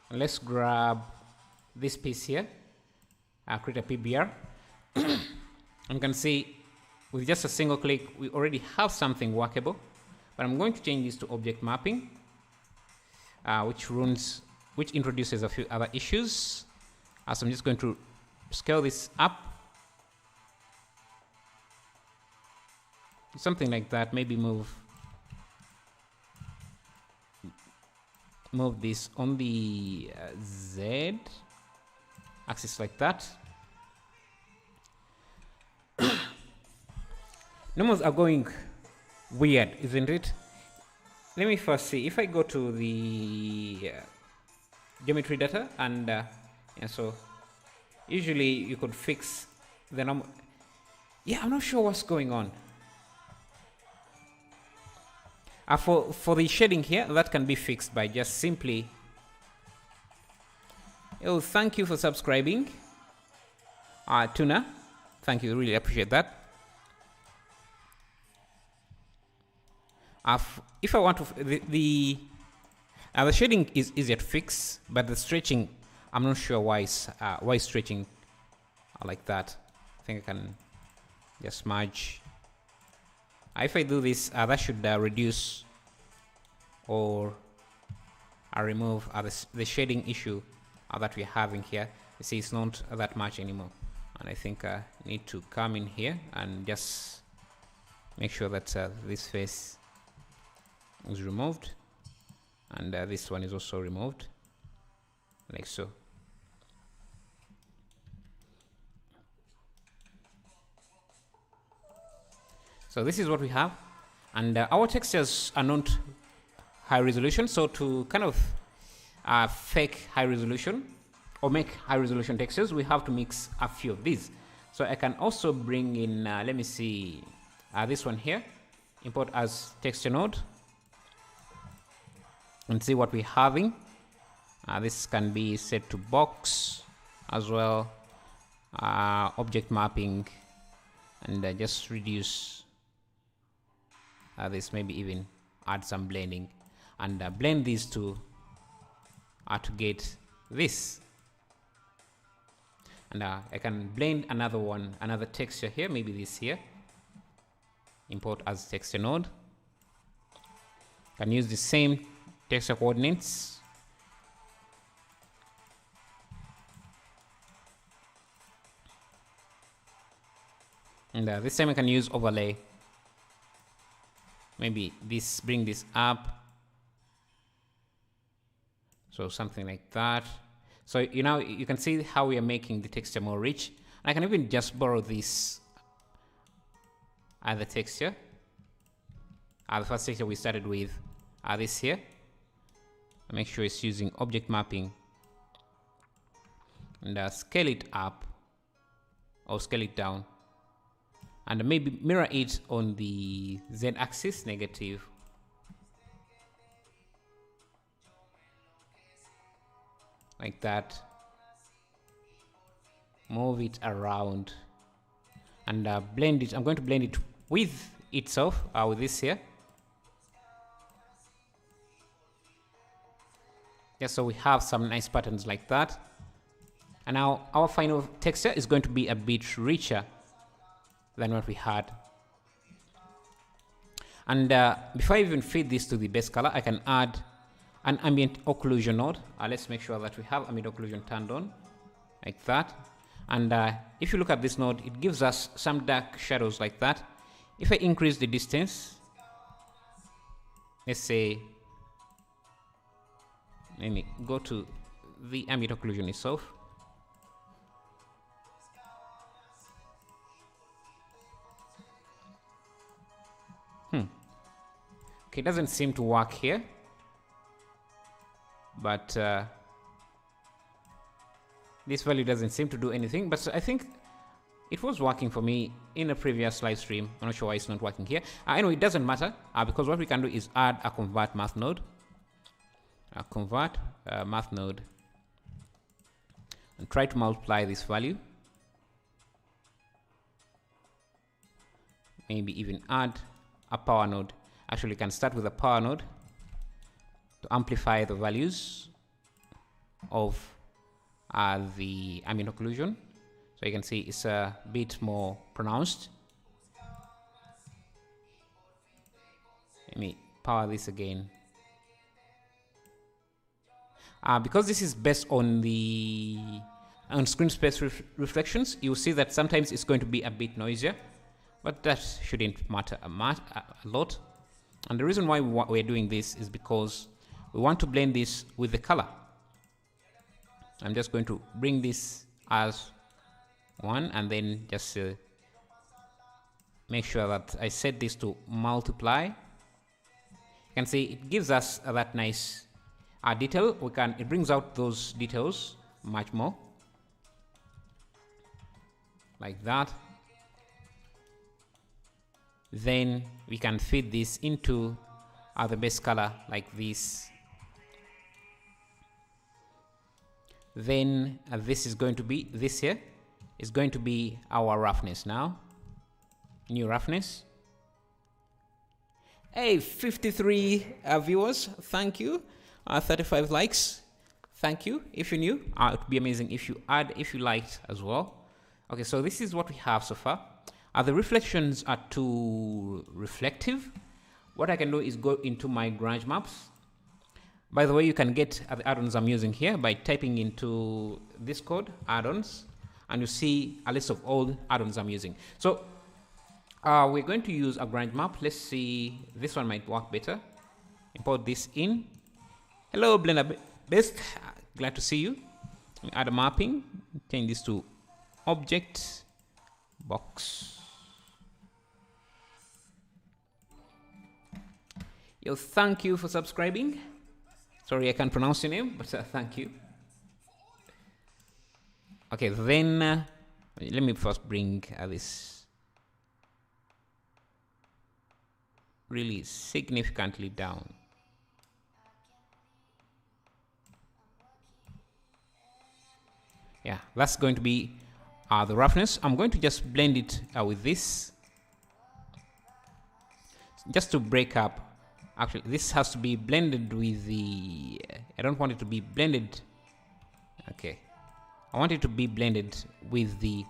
And let's grab this piece here. I'll create a PBR. You can see with just a single click, we already have something workable. But I'm going to change this to object mapping, which introduces a few other issues. So I'm just going to scale this up. Something like that. Maybe move this on the Z axis like that. Numbers are going weird, isn't it? Let me first see if I go to the geometry data, and so usually you could fix the number. Yeah, I'm not sure what's going on. For the shading here, that can be fixed by just simply Oh, thank you for subscribing. Tuna, thank you, really appreciate that. If I want to, the shading is easier to fix, but the stretching, I'm not sure why stretching like that. I think I can just merge. If I do this, that should reduce or remove the shading issue that we're having here. You see, it's not that much anymore, and I think I need to come in here and just make sure that this face is removed, and this one is also removed, like so. So this is what we have, and our textures are not high resolution, so to kind of fake high resolution or make high resolution textures, we have to mix a few of these. So I can also bring in, let me see, this one here, import as texture node, and see what we're having. This can be set to box as well, object mapping, and just reduce this, maybe even add some blending, and blend these two to get this. And I can blend another texture here, maybe this here, import as texture node. Can use the same texture coordinates, and this time I can use overlay. Maybe this, bring this up, so something like that. So you can see how we are making the texture more rich. And I can even just borrow this other texture, the first texture we started with, this here. Make sure it's using object mapping, and scale it up or scale it down, and maybe mirror it on the z-axis negative, like that. Move it around and blend it. I'm going to blend it with itself, with this here. Yeah, so we have some nice patterns like that. And now our final texture is going to be a bit richer than what we had. And before I even feed this to the base color, I can add an ambient occlusion node. Let's make sure that we have ambient occlusion turned on, like that. And if you look at this node, it gives us some dark shadows like that. If I increase the distance, let's say, let me go to the ambient occlusion itself. Okay, it doesn't seem to work here, but this value doesn't seem to do anything. But I think it was working for me in a previous live stream. I'm not sure why it's not working here. Anyway, it doesn't matter, because what we can do is add a convert math node. Convert math node, and try to multiply this value. Maybe even add a power node. Actually, you can start with a power node to amplify the values of the ambient occlusion. So you can see it's a bit more pronounced. Let me power this again. Because this is based on the on-screen space reflections, you'll see that sometimes it's going to be a bit noisier, but that shouldn't matter a lot. And the reason why we're doing this is because we want to blend this with the color. I'm just going to bring this as one, and then just make sure that I set this to multiply. You can see it gives us that nice detail. It brings out those details much more, like that. Then we can feed this into the base color like this. Then this is going to be, this here is going to be our roughness now. New roughness. Hey, 53 viewers, thank you. 35 likes, thank you. If you're new, it would be amazing if you liked as well. Okay, so this is what we have so far. The reflections are too reflective. What I can do is go into my grunge maps. By the way, you can get the add-ons I'm using here by typing into this code, add-ons, and you see a list of all the add-ons I'm using. So we're going to use a grunge map. Let's see, this one might work better. Import this in. Hello, Blender Best. Glad to see you. Add a mapping. Change this to object box. Yo, thank you for subscribing. Sorry, I can't pronounce your name, but thank you. Okay, then let me first bring this really significantly down. Yeah, that's going to be the roughness. I'm going to just blend it with this, just to break up. Actually, this has to be blended with the, I don't want it to be blended. Okay, I want it to be blended with the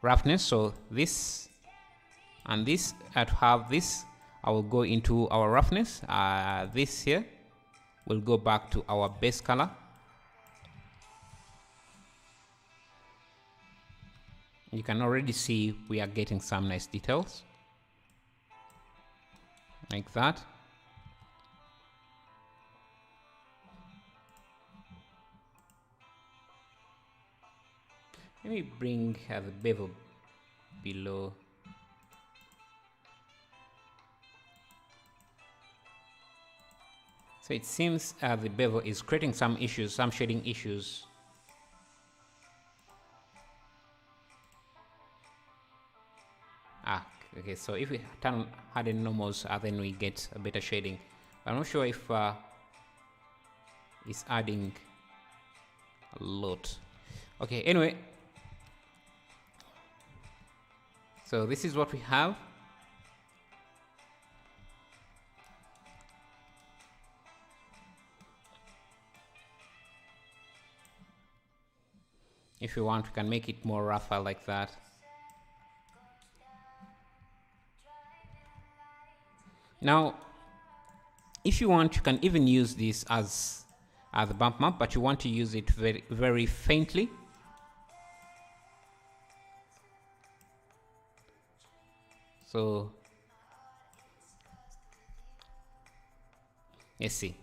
roughness. So this and this, to have this, I will go into our roughness. This here will go back to our base color. You can already see we are getting some nice details. Like that. Let me bring the bevel below. So it seems the bevel is creating some issues, some shading issues. Okay, so if we turn harden normals, then we get a better shading. I'm not sure if it's adding a lot. Okay, anyway. So this is what we have. If you want, we can make it more rougher like that. Now, if you want, you can even use this as the bump map, but you want to use it very, very faintly. So, let's see.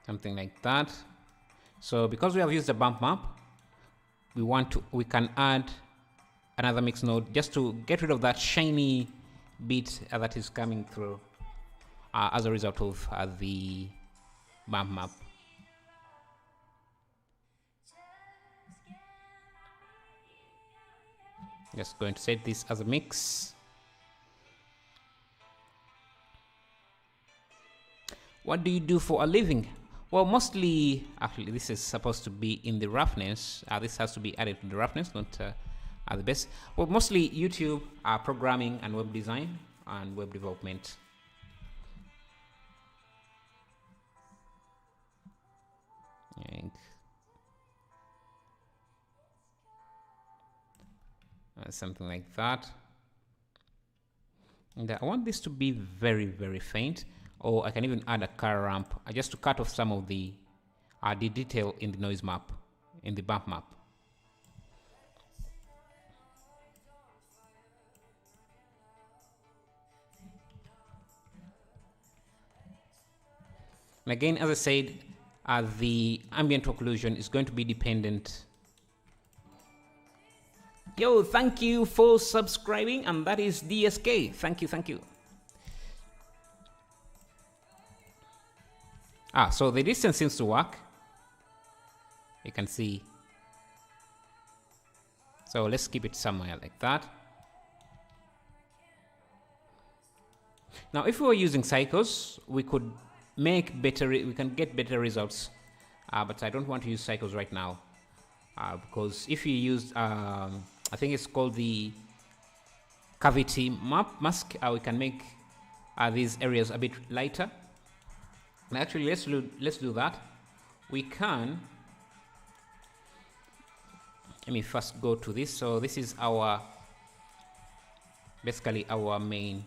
Something like that. So, because we have used the bump map, we can add another mix node just to get rid of that shiny bit that is coming through as a result of the bump map. Just going to set this as a mix. What do you do for a living? Well, mostly, actually, this is supposed to be in the roughness. This has to be added to the roughness, not the best. Well, mostly YouTube, programming and web design and web development. And something like that. And I want this to be very, very faint. Or I can even add a color ramp just to cut off some of the detail in the noise map, in the bump map. And again, as I said, the ambient occlusion is going to be dependent. Yo, thank you for subscribing, and that is DSK. Thank you, thank you. So the distance seems to work. You can see. So let's keep it somewhere like that. Now, if we were using cycles, we could make better, we can get better results. But I don't want to use cycles right now. Because if you use, I think it's called the cavity mask, we can make these areas a bit lighter. And actually, let's do that. We can. Let me first go to this. So this is our, basically our main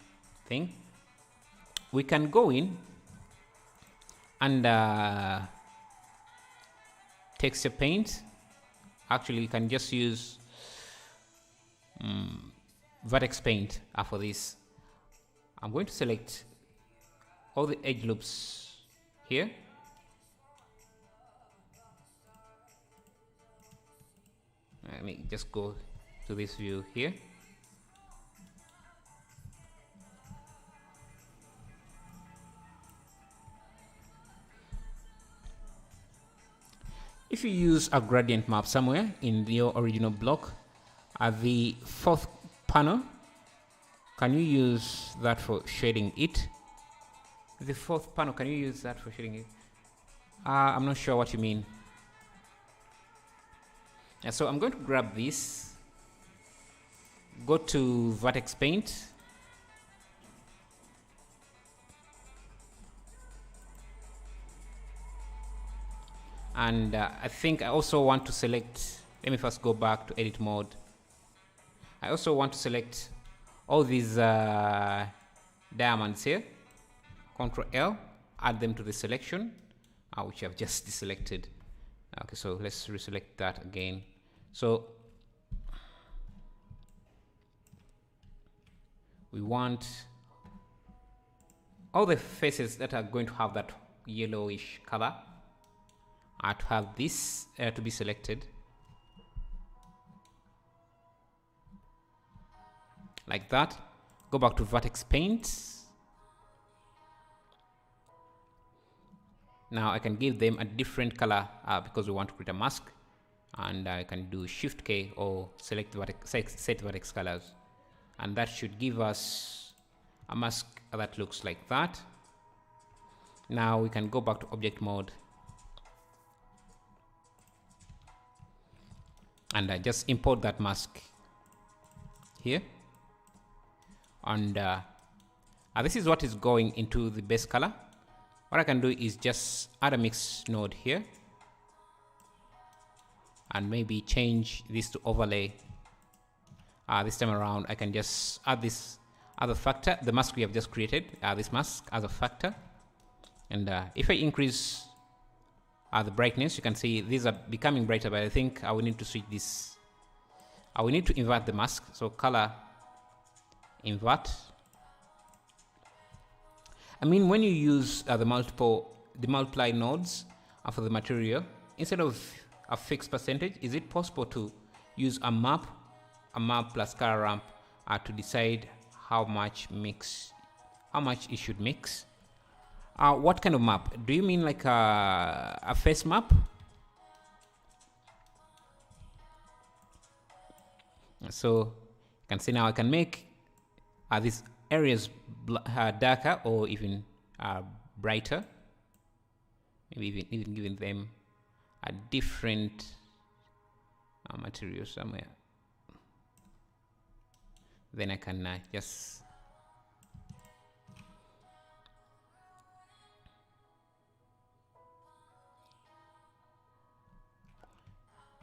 thing. We can go in and texture paint. Actually, we can just use vertex paint for this. I'm going to select all the edge loops here. Let me just go to this view here. If you use a gradient map somewhere in your original block, at the fourth panel, can you use that for shading it? The fourth panel, can you use that for shading it? I'm not sure what you mean. So I'm going to grab this, go to vertex paint, and I think I also want to select, let me first go back to edit mode. I also want to select all these diamonds here, Ctrl L, add them to the selection, which I've just deselected. Okay, so let's reselect that again. So we want all the faces that are going to have that yellowish color to have this to be selected like that. Go back to vertex paint. Now I can give them a different color because we want to create a mask, and I can do Shift K or select vertex, set vertex colors, and that should give us a mask that looks like that. Now we can go back to object mode and just import that mask here, and this is what is going into the base color. What I can do is just add a mix node here and maybe change this to overlay. This time around I can just add this other factor, the mask we have just created, this mask as a factor, and if I increase the brightness, you can see these are becoming brighter, but I think I will need to switch this. I will need to invert the mask, so color invert. I mean, when you use the multiply nodes for the material, instead of a fixed percentage, is it possible to use a map plus color ramp to decide how much it should mix? What kind of map? Do you mean like a face map? So you can see now I can make these areas darker or even brighter, maybe even giving them a different material somewhere. Then I can just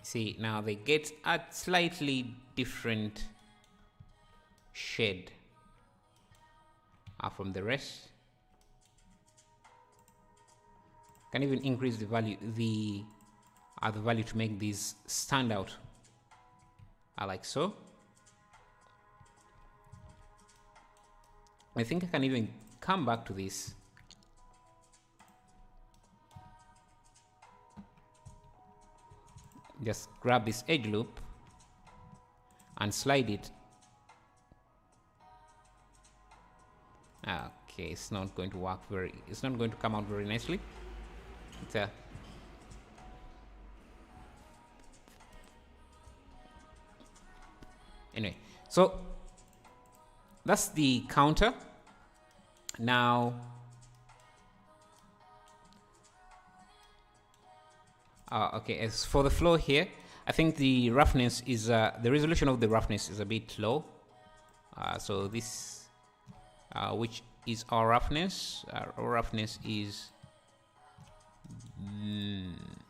see now they get a slightly different shade from the rest. Can even increase the value, the value to make these stand out, like so. I think I can even come back to this. Just grab this edge loop and slide it. Okay, it's not going to work it's not going to come out very nicely. It's anyway, so that's the counter. Now, okay, as for the flow here, I think the roughness is, the resolution of the roughness is a bit low. So this, which is our roughness? Our roughness is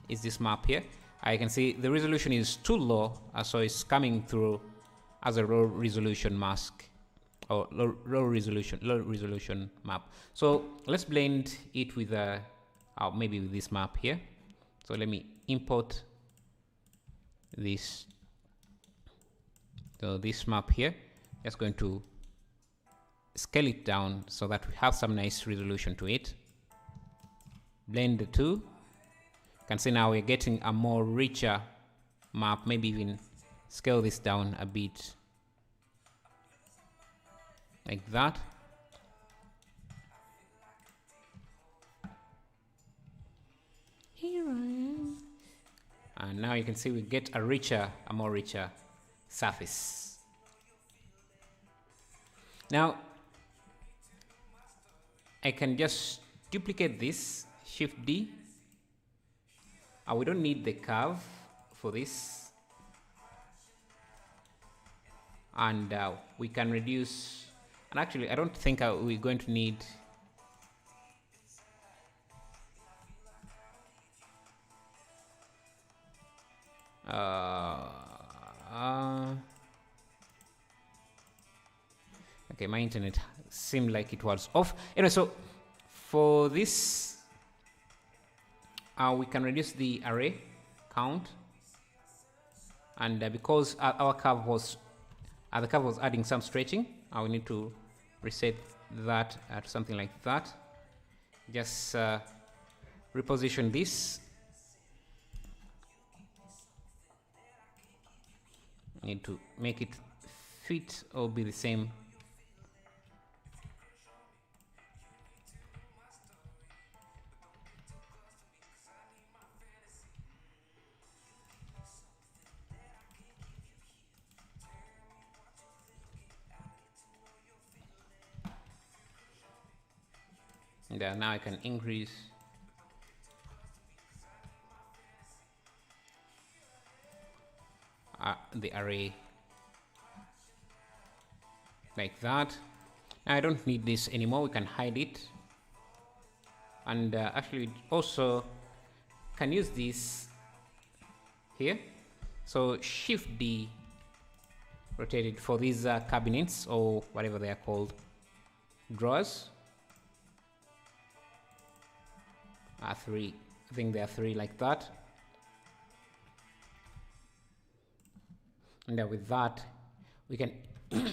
this map here. I can see the resolution is too low, so it's coming through as a low resolution mask, or low resolution map. So let's blend it with maybe with this map here. So let me import this. So this map here, just going to scale it down so that we have some nice resolution to it. Blend the two. You can see now we're getting a more richer map. Maybe even scale this down a bit like that. Here I am. And now you can see we get a more richer surface. Now I can just duplicate this, Shift D. We don't need the curve for this, and we can reduce. And actually, I don't think we're going to need. Okay, my internet seemed like it was off. Anyway, so for this, we can reduce the array count, and because our curve was, the curve was adding some stretching, we need to reset that to something like that. Just reposition this. Need to make it fit or be the same. And now I can increase the array like that. Now I don't need this anymore. We can hide it, and actually also can use this here. So Shift D, rotate it for these cabinets or whatever they are called, drawers. Three, I think there are three like that. And with that, we can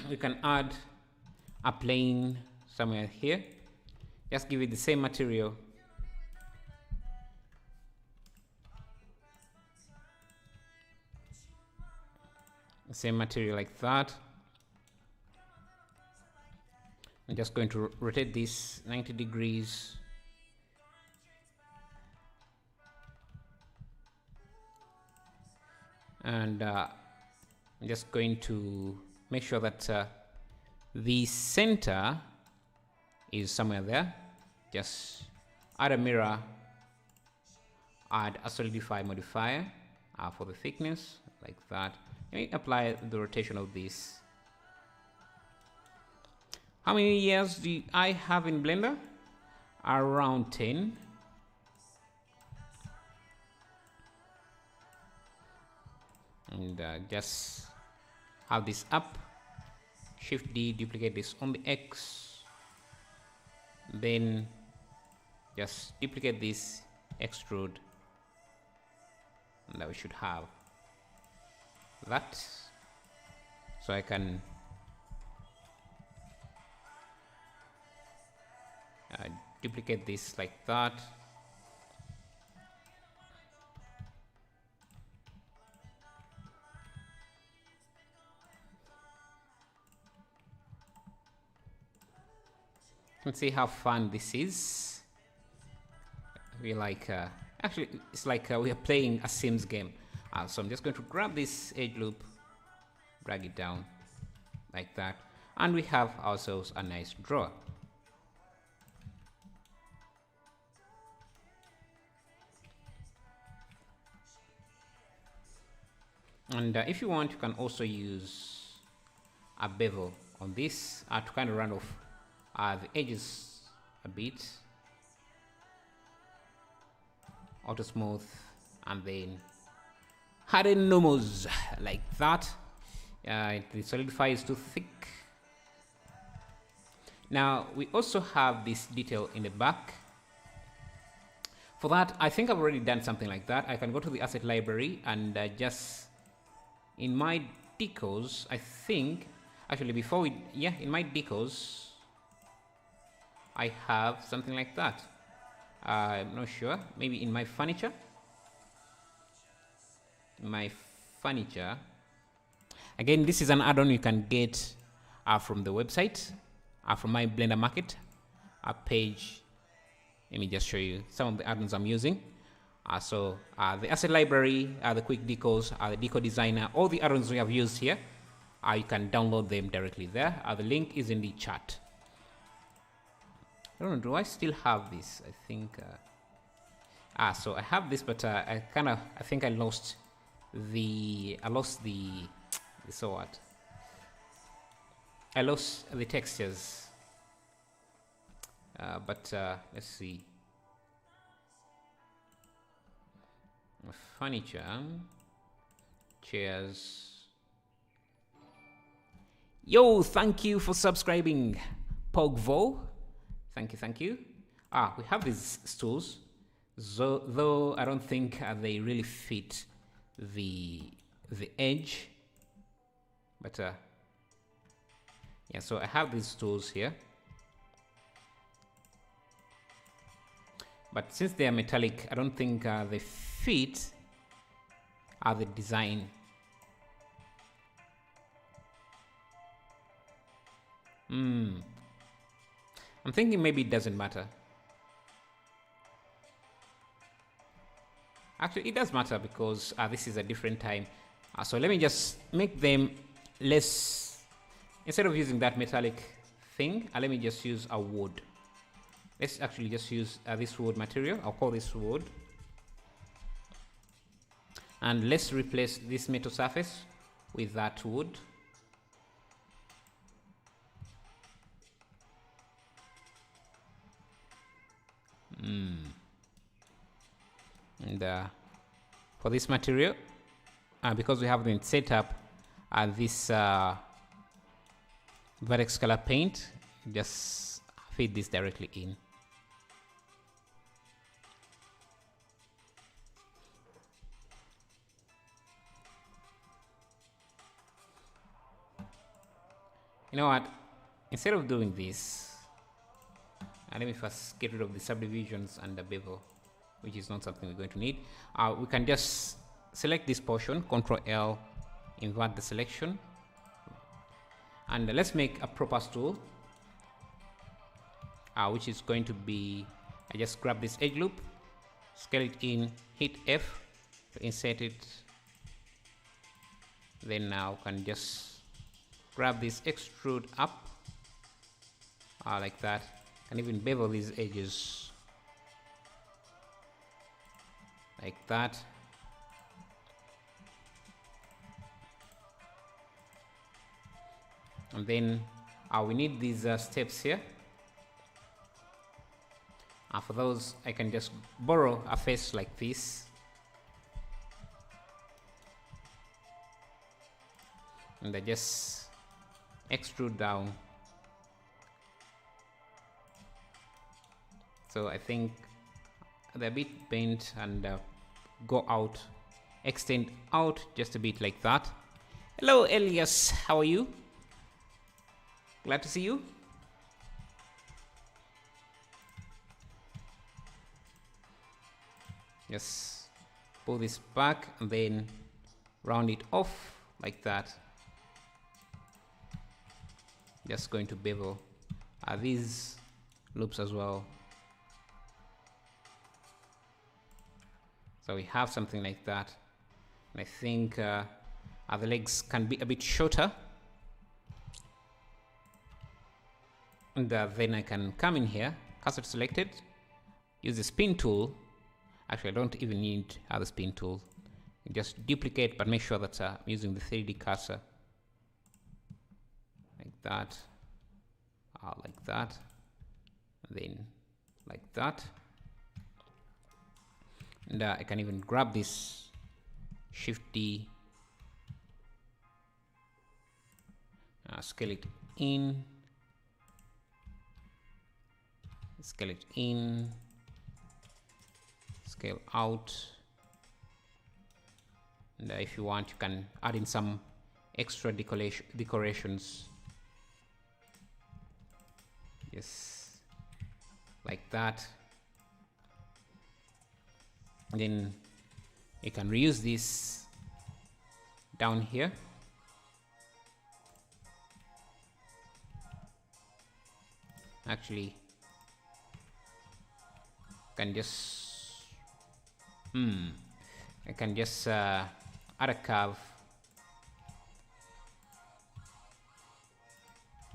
we can add a plane somewhere here. Just give it the same material. The same material like that. I'm just going to rotate this 90 degrees. And I'm just going to make sure that the center is somewhere there. Just add a mirror, add a solidify modifier for the thickness, like that. Let me apply the rotation of this. How many years do I have in Blender? Around 10. And just have this up, Shift D, duplicate this on the X, then just duplicate this, extrude, and we should have that. So I can duplicate this like that. Let's see how fun this is. We like, actually, it's like we are playing a Sims game. So I'm just going to grab this edge loop, drag it down like that, and we have ourselves a nice drawer. And if you want, you can also use a bevel on this to kind of round off the edges a bit, auto smooth, and then harden normals like that. The solidify is too thick. Now we also have this detail in the back. For that, I think I've already done something like that. I can go to the asset library and just in my decals, I think actually before we in my decals I have something like that. I'm not sure, maybe in my furniture. Again, this is an add-on you can get from the website, from my Blender Market page. Let me just show you some of the add-ons I'm using. The asset library, the quick decals, the deco designer, all the add-ons we have used here, you can download them directly there. The link is in the chat. I don't know, do I still have this? I think so I have this, but I think I lost the textures. But let's see. Furniture, chairs. Yo, thank you for subscribing, Pogvo. Thank you. We have these stools, though I don't think they really fit the edge. But yeah, so I have these stools here. But since they are metallic, I don't think they fit the design. I'm thinking maybe it doesn't matter. Actually, it does matter because this is a different time. So let me just make them less. Instead of using that metallic thing, let me just use a wood. Let's actually just use this wood material. I'll call this wood. And let's replace this metal surface with that wood. And for this material, because we have been set up this vertex color paint, just feed this directly in. You know what? Instead of doing this, let me first get rid of the subdivisions and the bevel, which is not something we're going to need. We can just select this portion, Ctrl L, invert the selection, and let's make a proper stool, which is going to be, I just grab this edge loop, scale it in, hit F to insert it, then now can just grab this, extrude up like that, and even bevel these edges like that. And then we need these steps here. For those, I can just borrow a face like this, and I just extrude down. So I think they're a bit bent and go out, extend out just a bit like that. Hello Elias, how are you? Glad to see you. Just pull this back and then round it off like that. Just going to bevel these loops as well. So we have something like that. And I think the legs can be a bit shorter. And then I can come in here, cursor selected, use the spin tool. Actually, I don't even need the spin tool. Just duplicate, but make sure that I'm using the 3D cursor like that, like that, and then like that. And I can even grab this Shift D, scale it in, scale it in, scale out. And if you want, you can add in some extra decorations. Yes, like that. And then you can reuse this down here. Actually, can just I can just add a curve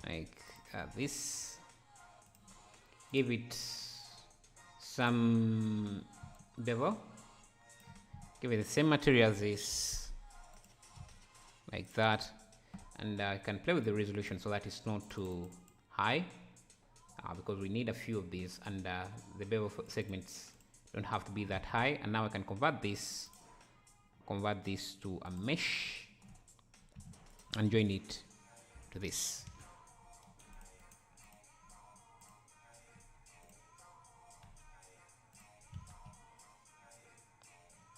like this, give it some bevel, give it the same material as this, like that, and I can play with the resolution so that it's not too high, because we need a few of these, and the bevel segments don't have to be that high. And now I can convert this to a mesh and join it to this.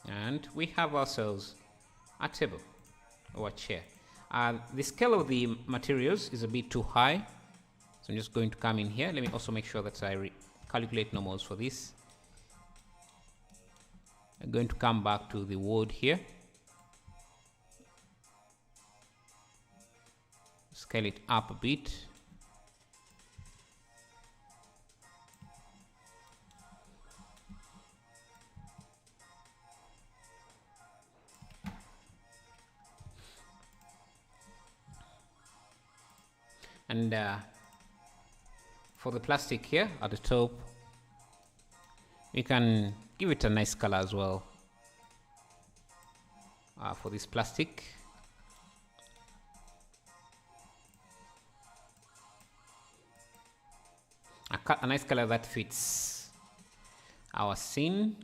And we have ourselves a table or a chair. The scale of the materials is a bit too high, so I'm just going to come in here. Let me also make sure that I calculate normals for this. I'm going to come back to the wood here, scale it up a bit. And for the plastic here at the top, we can give it a nice color as well. For this plastic, a nice color that fits our scene.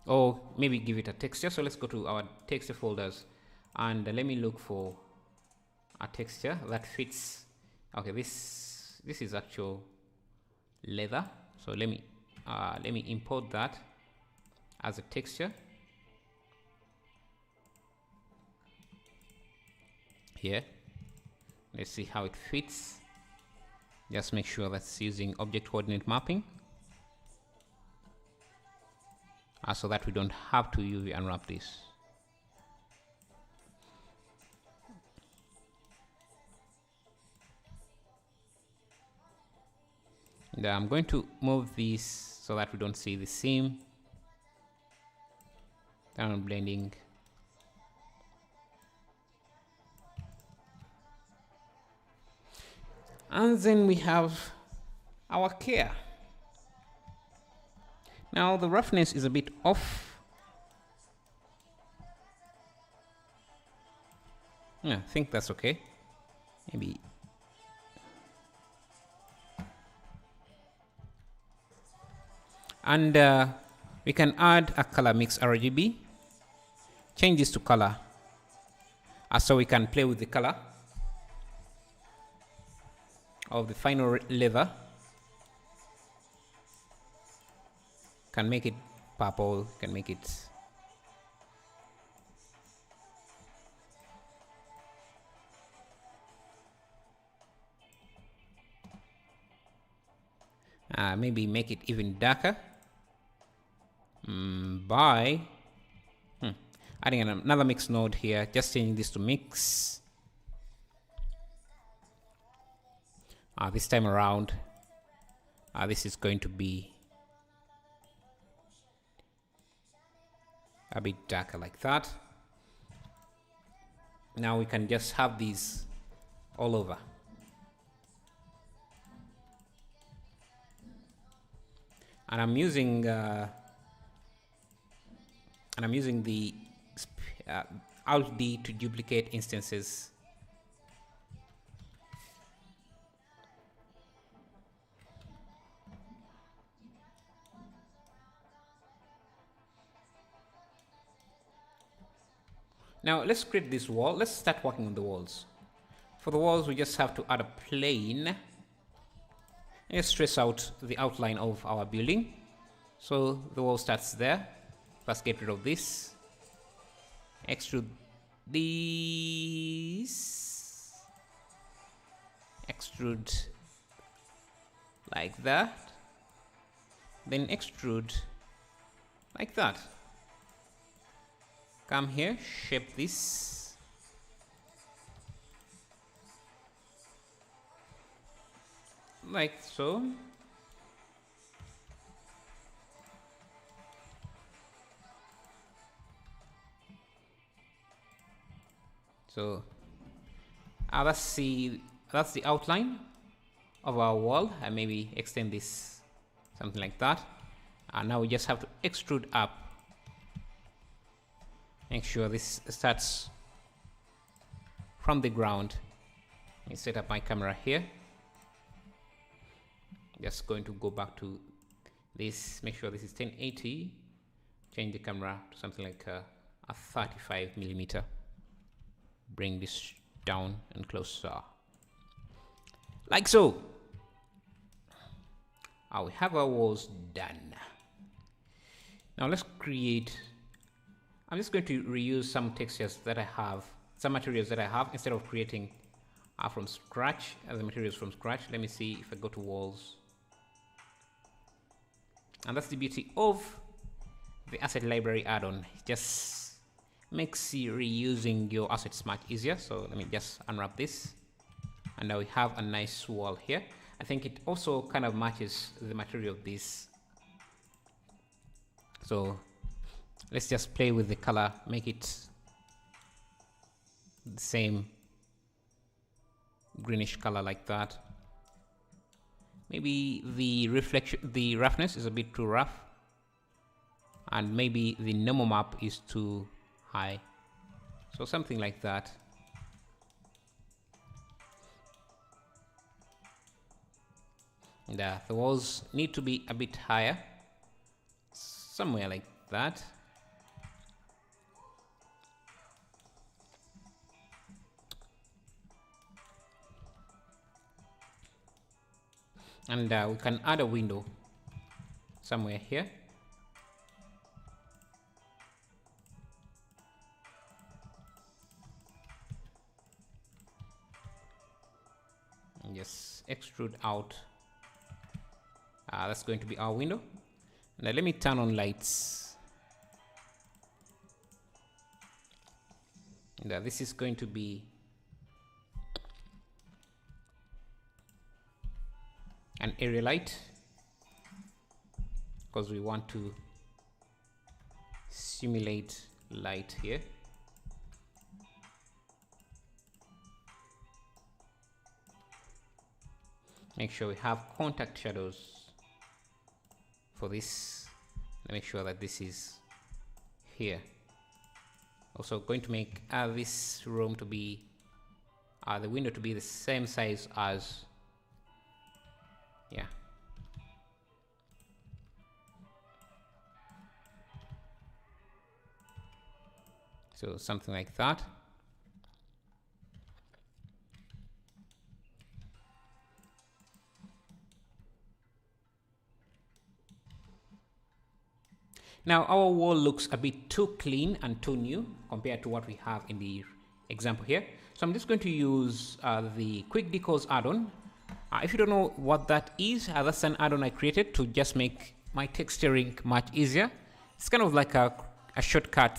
Or maybe give it a texture. So let's go to our texture folders, and let me look for a texture that fits. Okay, this is actual leather, so let me import that as a texture here. Let's see how it fits. Just make sure that's using object coordinate mapping, so that we don't have to UV unwrap this. And I'm going to move this so that we don't see the seam. Turn on blending. And then we have our care. Now the roughness is a bit off. Yeah, I think that's okay. Maybe. And we can add a color mix RGB. Change this to color, so we can play with the color of the final leather. Can make it purple, can make it maybe make it even darker by adding another mix node here, just changing this to mix. This time around, this is going to be a bit darker like that. Now we can just have these all over. and I'm using the Alt D to duplicate instances. Now let's create this wall. Let's start working on the walls. For the walls, we just have to add a plane. Let's trace out the outline of our building. So the wall starts there. First, get rid of this. Extrude this. Extrude like that. Then extrude like that. Come here, shape this. Like so. So that's the outline of our wall. And maybe extend this something like that. And now we just have to extrude up. Make sure this starts from the ground. Let me set up my camera here. Just going to go back to this. Make sure this is 1080. Change the camera to something like a 35mm. Bring this down and closer. Like so. We have our walls done. Now let's create. I'm just going to reuse some textures that I have, some materials that I have, instead of creating from scratch, the materials from scratch. Let me see if I go to walls. And that's the beauty of the asset library add-on. It just makes reusing your assets much easier. So let me just unwrap this. And now we have a nice wall here. I think it also kind of matches the material of this. So let's just play with the color, make it the same greenish color like that. Maybe the roughness is a bit too rough, and maybe the normal map is too high. So something like that. And the walls need to be a bit higher, somewhere like that. And we can add a window somewhere here. And just extrude out. That's going to be our window. Now let me turn on lights. And this is going to be an area light, because we want to simulate light here. Make sure we have contact shadows for this. Make sure that this is here. Also going to make this room to be the window to be the same size as, yeah, so something like that. Now our wall looks a bit too clean and too new compared to what we have in the example here. So I'm just going to use the quick decals add-on. If you don't know what that is, that's an add-on I created to just make my texturing much easier. It's kind of like a shortcut,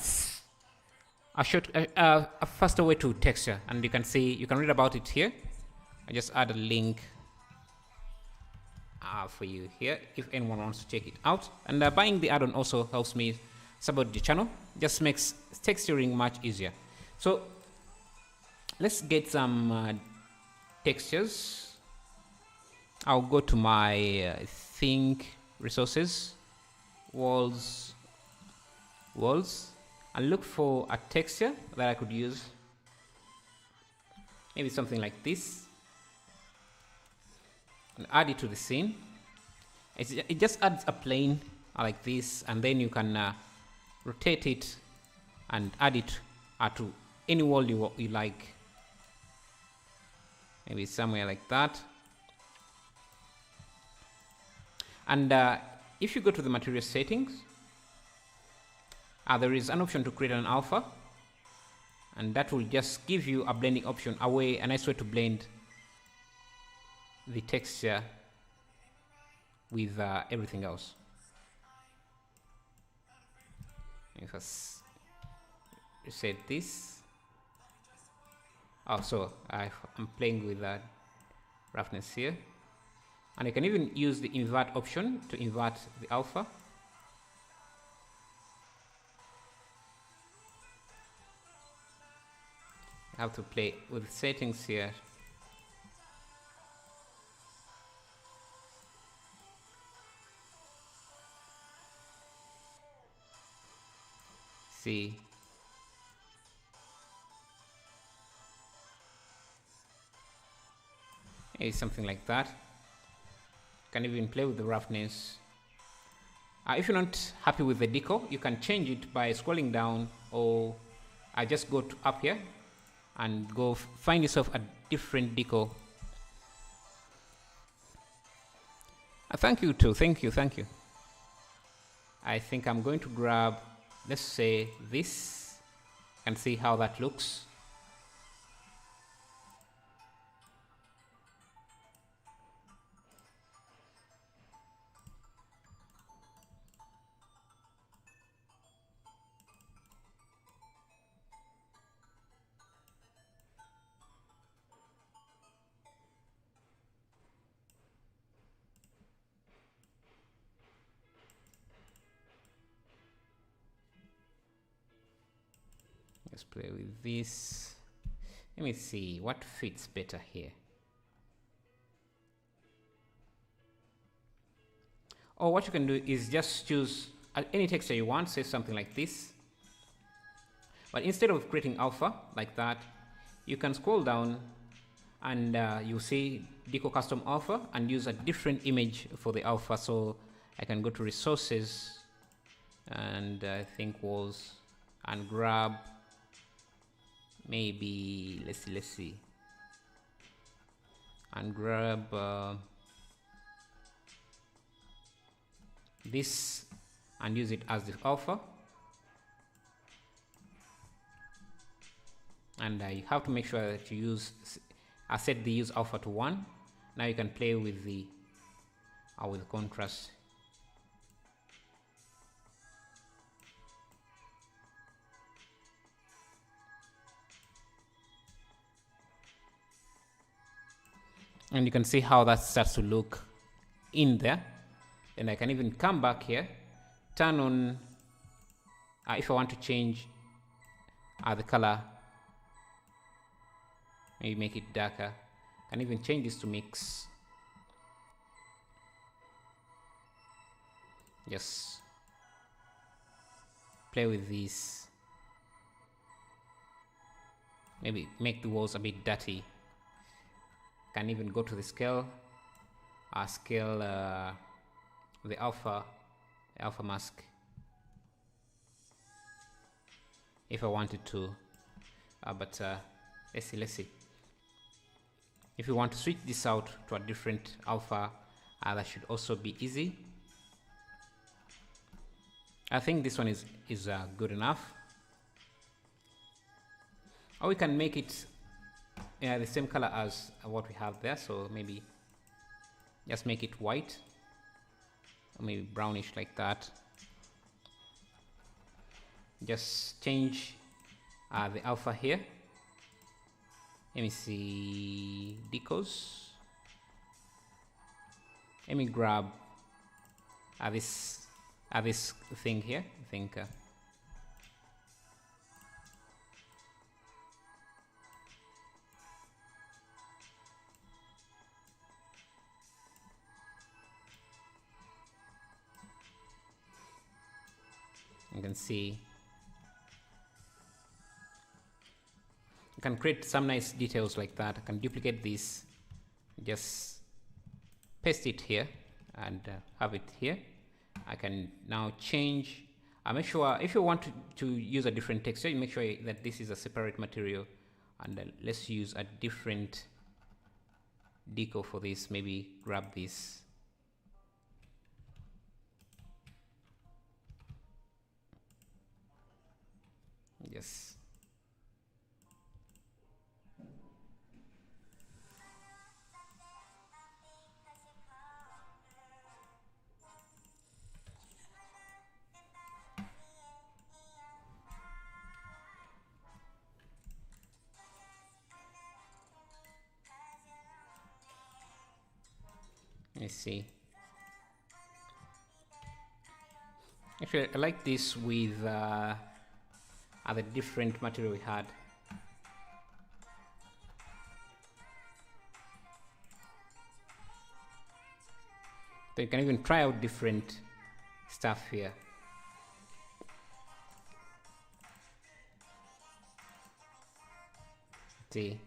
a faster way to texture, and you can see, you can read about it here. I just add a link for you here if anyone wants to check it out. And buying the add-on also helps me support the channel, just makes texturing much easier. So let's get some textures. I'll go to my I think resources, walls, and look for a texture that I could use. Maybe something like this, and add it to the scene. It just adds a plane like this, and then you can rotate it and add it to any wall you like. Maybe somewhere like that. And if you go to the material settings, there is an option to create an alpha, and that will just give you a blending option, a nice way to blend the texture with everything else. If I reset this, so I'm playing with that roughness here, and I can even use the invert option to invert the alpha. I have to play with settings here. See, maybe something like that. You can even play with the roughness. If you're not happy with the decal, you can change it by scrolling down, or I just go to up here and go find yourself a different decal. Thank you too. Thank you. I think I'm going to grab, let's say, this, and see how that looks. Let's play with this. Let me see what fits better here. Or what you can do is just choose any texture you want, say something like this. But instead of creating alpha like that, you can scroll down and you see decal custom alpha and use a different image for the alpha. So I can go to resources and I think walls and grab, maybe let's see, and grab this and use it as the alpha. And you have to make sure that you use, I set the use alpha to 1. Now you can play with the contrast. And you can see how that starts to look in there. And I can even come back here, turn on, if I want to change the color, maybe make it darker. I can even change this to mix. Just play with this. Maybe make the walls a bit dirty. Can even go to the scale, the alpha mask if I wanted to, but let's see. If you want to switch this out to a different alpha, that should also be easy. I think this one is good enough. Or we can make it the same color as what we have there, so maybe just make it white, or maybe brownish like that. Just change the alpha here. Let me see, Decals. Let me grab this thing here. I think You can see you can create some nice details like that. I can duplicate this, just paste it here and have it here. I can now change. Make sure if you want to use a different texture, you make sure that this is a separate material, and let's use a different decal for this. Maybe grab this. Yes. Let's see. Actually, I like this with other different material we had. So you can even try out different stuff here. See.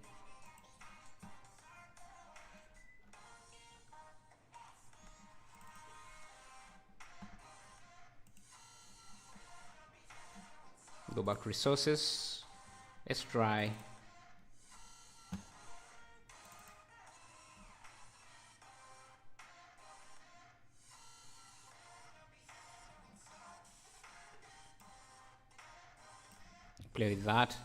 Go back to resources. Let's try. Play with that.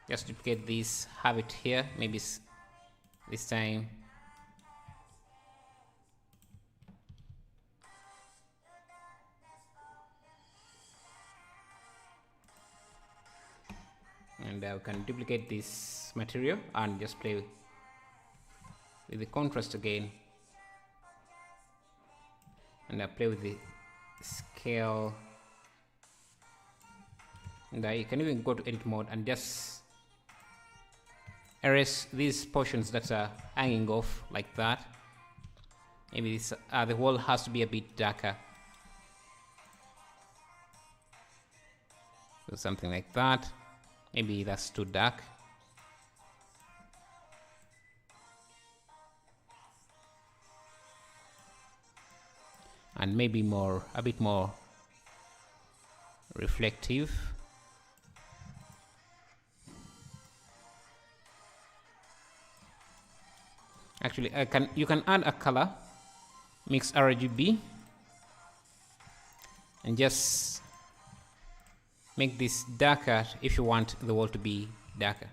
Just duplicate this, have it here. Maybe this time. And we can duplicate this material and just play with the contrast again, and play with the scale, and you can even go to edit mode and just erase these portions that are hanging off like that. Maybe this the wall has to be a bit darker, so something like that. Maybe that's too dark. And maybe a bit more reflective. Actually, you can add a color, mix RGB, and just make this darker if you want the wall to be darker.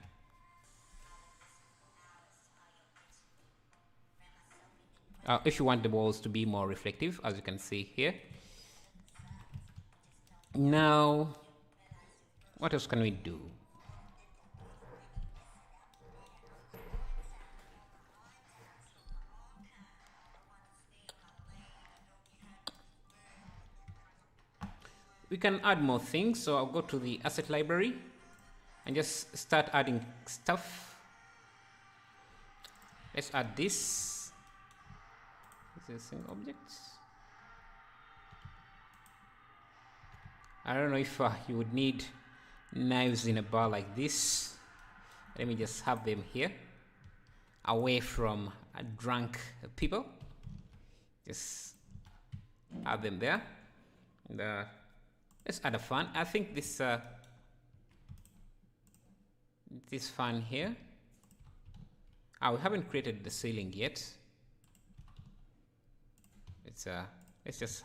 If you want the walls to be more reflective, as you can see here. Now, what else can we do? We can add more things, so I'll go to the asset library and just start adding stuff. Let's add this. Is this an object? I don't know if you would need knives in a bar like this. Let me just have them here, away from drunk people. Just have them there. And, let's add a fan. I think this fan here. We haven't created the ceiling yet. Let's just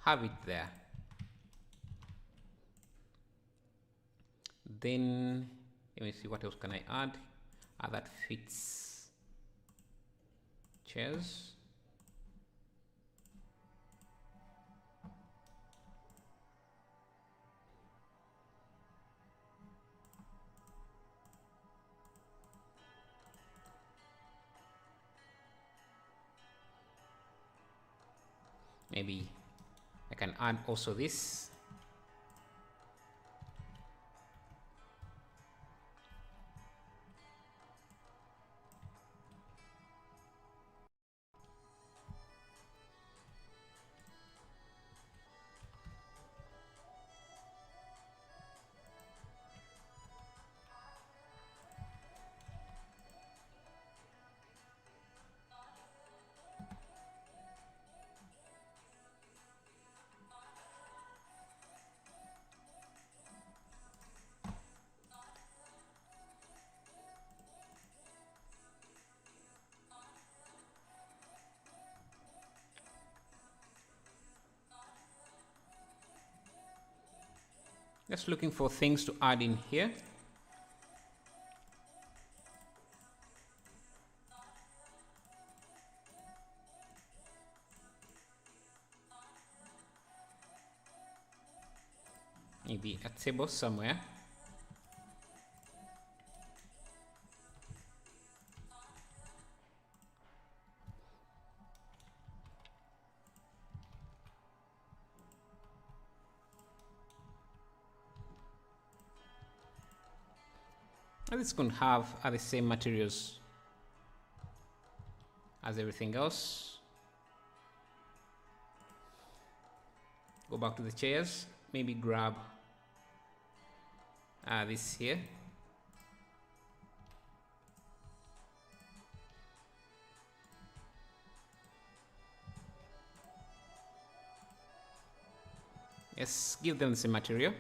have it there. Then let me see what else can I add. That fits chairs. Maybe I can add also this. Just looking for things to add in here. Maybe a table somewhere. And this can have the same materials as everything else. Go back to the chairs. Maybe grab this here. Yes, give them the same material.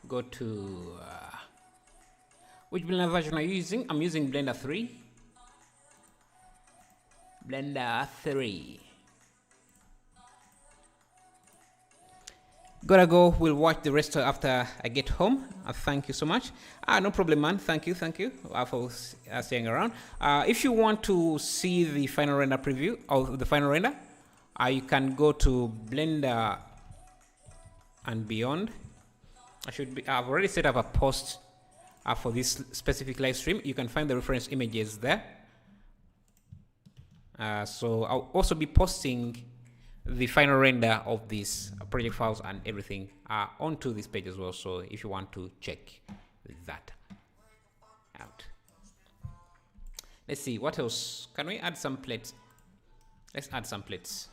Go to which Blender version are you using? I'm using Blender 3. Blender 3. Gotta go. We'll watch the rest after I get home. Thank you so much. No problem, man. Thank you for staying around. If you want to see the final render preview of the final render, you can go to Blender and Beyond. I've already set up a post for this specific live stream. You can find the reference images there. So I'll also be posting the final render of these project files and everything onto this page as well. So if you want to check that out. Let's see what else. Can we add some plates? Let's add some plates.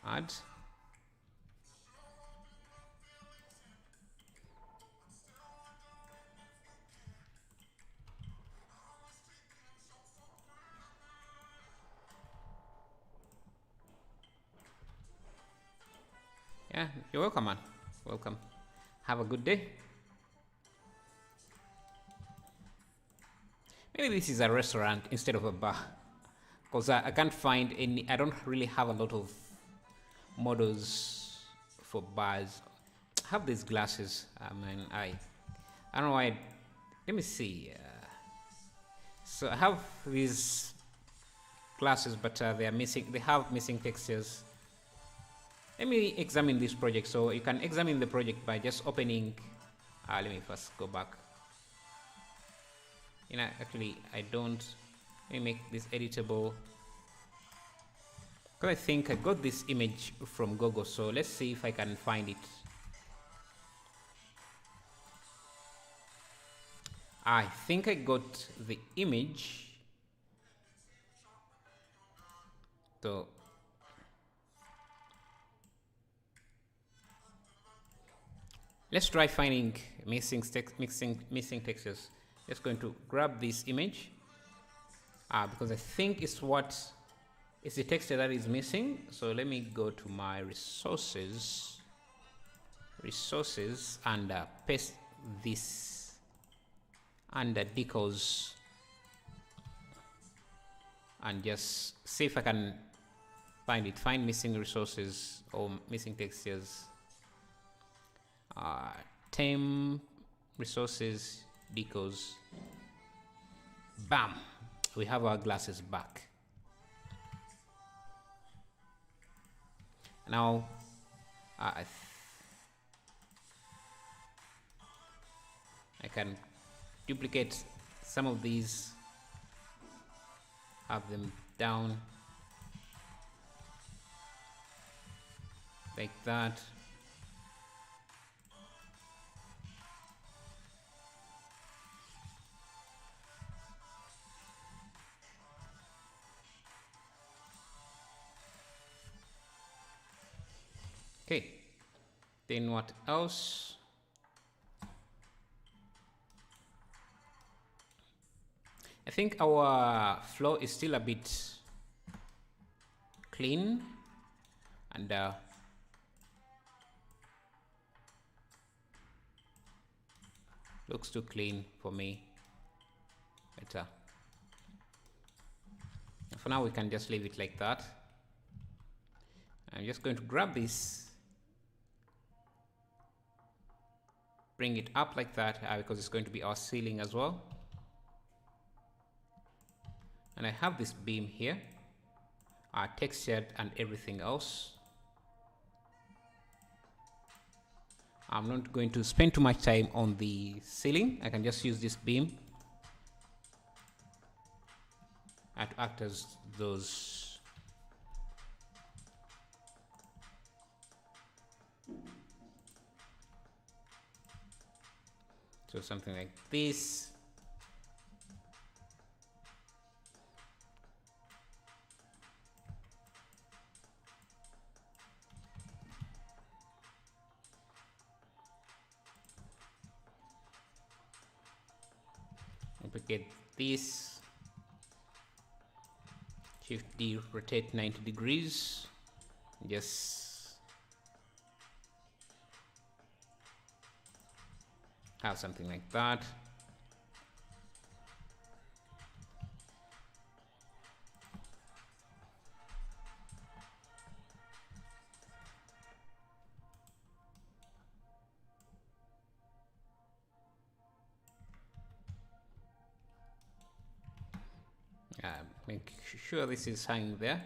Add. Yeah, you're welcome, man. Welcome. Have a good day. Maybe this is a restaurant instead of a bar, because I can't find any. I don't really have a lot of models for bars. I have these glasses. I don't know why. Let me see. So I have these glasses, but they are missing. They have missing textures. Let me examine this project. So you can examine the project by just opening. Let me first go back. Actually, I don't. Let me make this editable. Because I think I got this image from Google. So let's see if I can find it. I think I got the image. So let's try finding missing textures. Just going to grab this image because I think it's the texture that is missing. So let me go to my resources and paste this under Decals and just see if I can find missing resources or missing textures. Temp resources, Decals. Bam! We have our glasses back. Now, I can duplicate some of these, have them down like that. Okay, then what else? I think our flow is still a bit clean, and Looks too clean for me. Better. For now, we can just leave it like that. I'm just going to grab this, bring it up like that, because it's going to be our ceiling as well. And I have this beam here, textured and everything else. I'm not going to spend too much time on the ceiling. I can just use this beam to act as those. So something like this. Duplicate this. Shift D, rotate 90 degrees. Just have something like that. Make sure this is hanging there.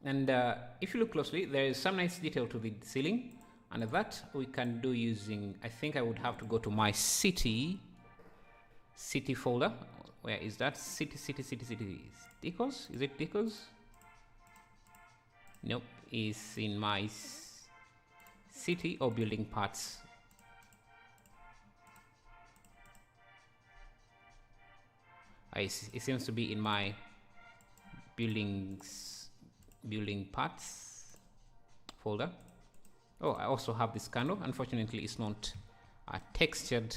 And if you look closely, there is some nice detail to the ceiling, and that we can do using, I think I would have to go to my city folder. Where is that? City. Decals? Is it Decals? Nope, it's in my city or building parts. It seems to be in my building parts folder. Oh, I also have this candle. Unfortunately, it's not textured,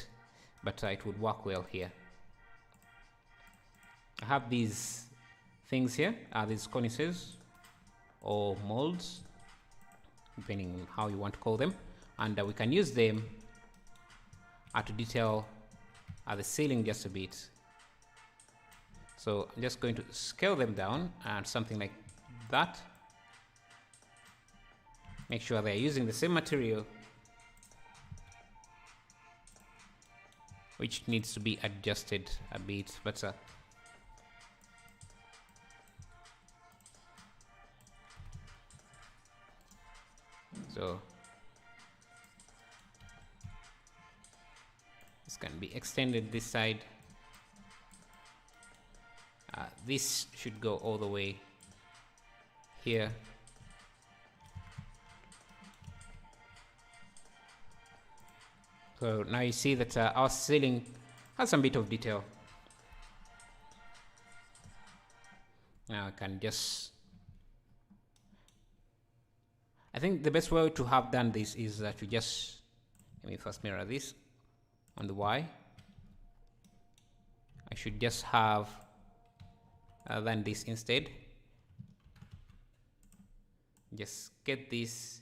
but it would work well here. I have these things here, these cornices or molds, depending on how you want to call them, and we can use them to detail the ceiling just a bit. So I'm just going to scale them down and something like that. Make sure they're using the same material, which needs to be adjusted a bit, but so this can be extended this side. This should go all the way here. So now you see that our ceiling has some bit of detail. Now I can just, I think the best way to have done this is to just, let me first mirror this on the Y. I should just have done this instead. Just get this,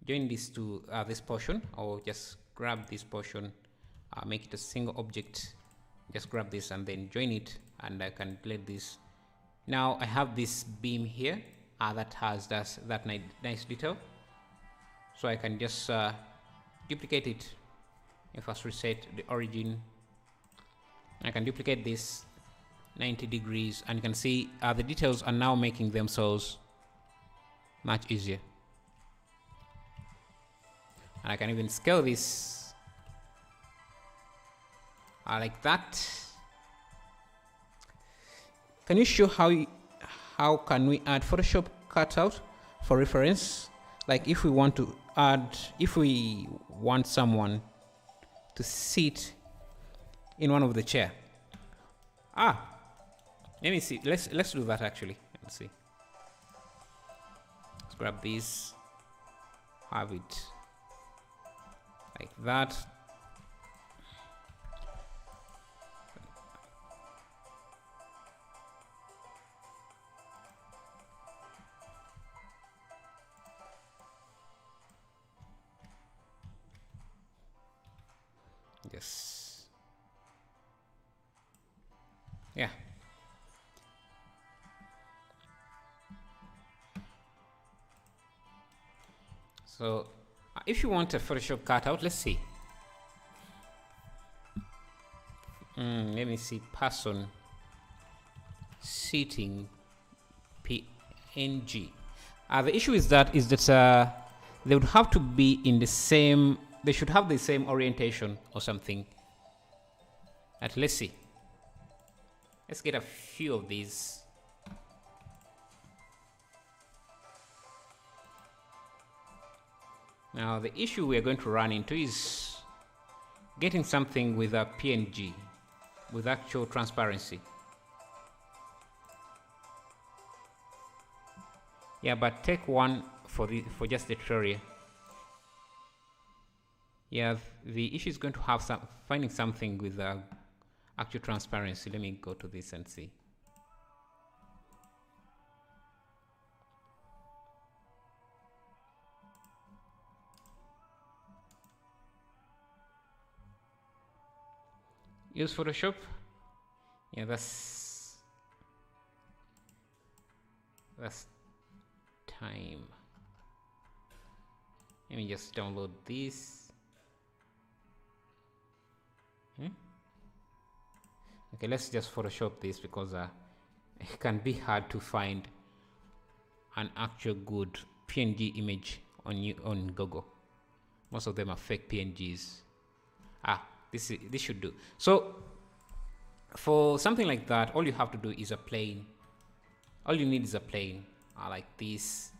join this to this portion, or just grab this portion, make it a single object, just grab this and then join it, and I can delete this. Now I have this beam here that has that nice detail, so I can just duplicate it. If I reset the origin, I can duplicate this 90 degrees, and you can see the details are now making themselves much easier. And I can even scale this like that. Can you show how can we add Photoshop cutout for reference? Like if we want to add, if we want someone to sit in one of the chair. Let me see. Let's do that actually. Let's see. Let's grab this, have it like that. Yes. Yeah. So if you want a Photoshop cutout, let's see. Let me see. Person sitting PNG. The issue is that they would have to be in the same. They should have the same orientation or something. Let's see. Let's get a few of these. Now the issue we are going to run into is getting something with a PNG, with actual transparency. Yeah, but take one for just the tutorial. Yeah, the issue is going to have finding something with actual transparency. Let me go to this and see. Use Photoshop. Yeah, that's time. Let me just download this. Okay, let's just Photoshop this because it can be hard to find an actual good PNG image on Google. Most of them are fake PNGs. This should do. So for something like that, all you have to do is a plane. All you need is a plane like this,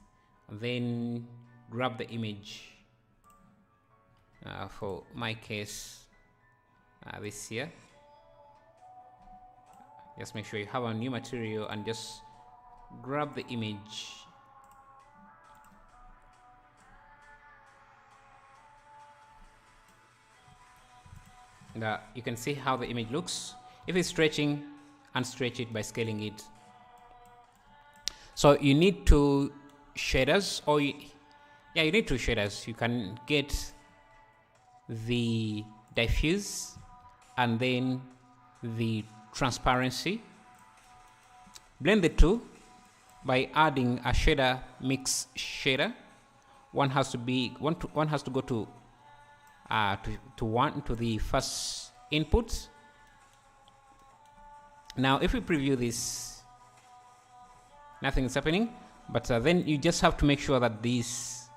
and then grab the image. For my case, this here. Just make sure you have a new material and just grab the image. And you can see how the image looks. If it's stretching, unstretch it by scaling it. So you need two shaders, or you need two shaders. You can get the diffuse and then the transparency. Blend the two by adding a shader mix shader. One has to go to the first input. Now if we preview this, nothing is happening, but then you just have to make sure that this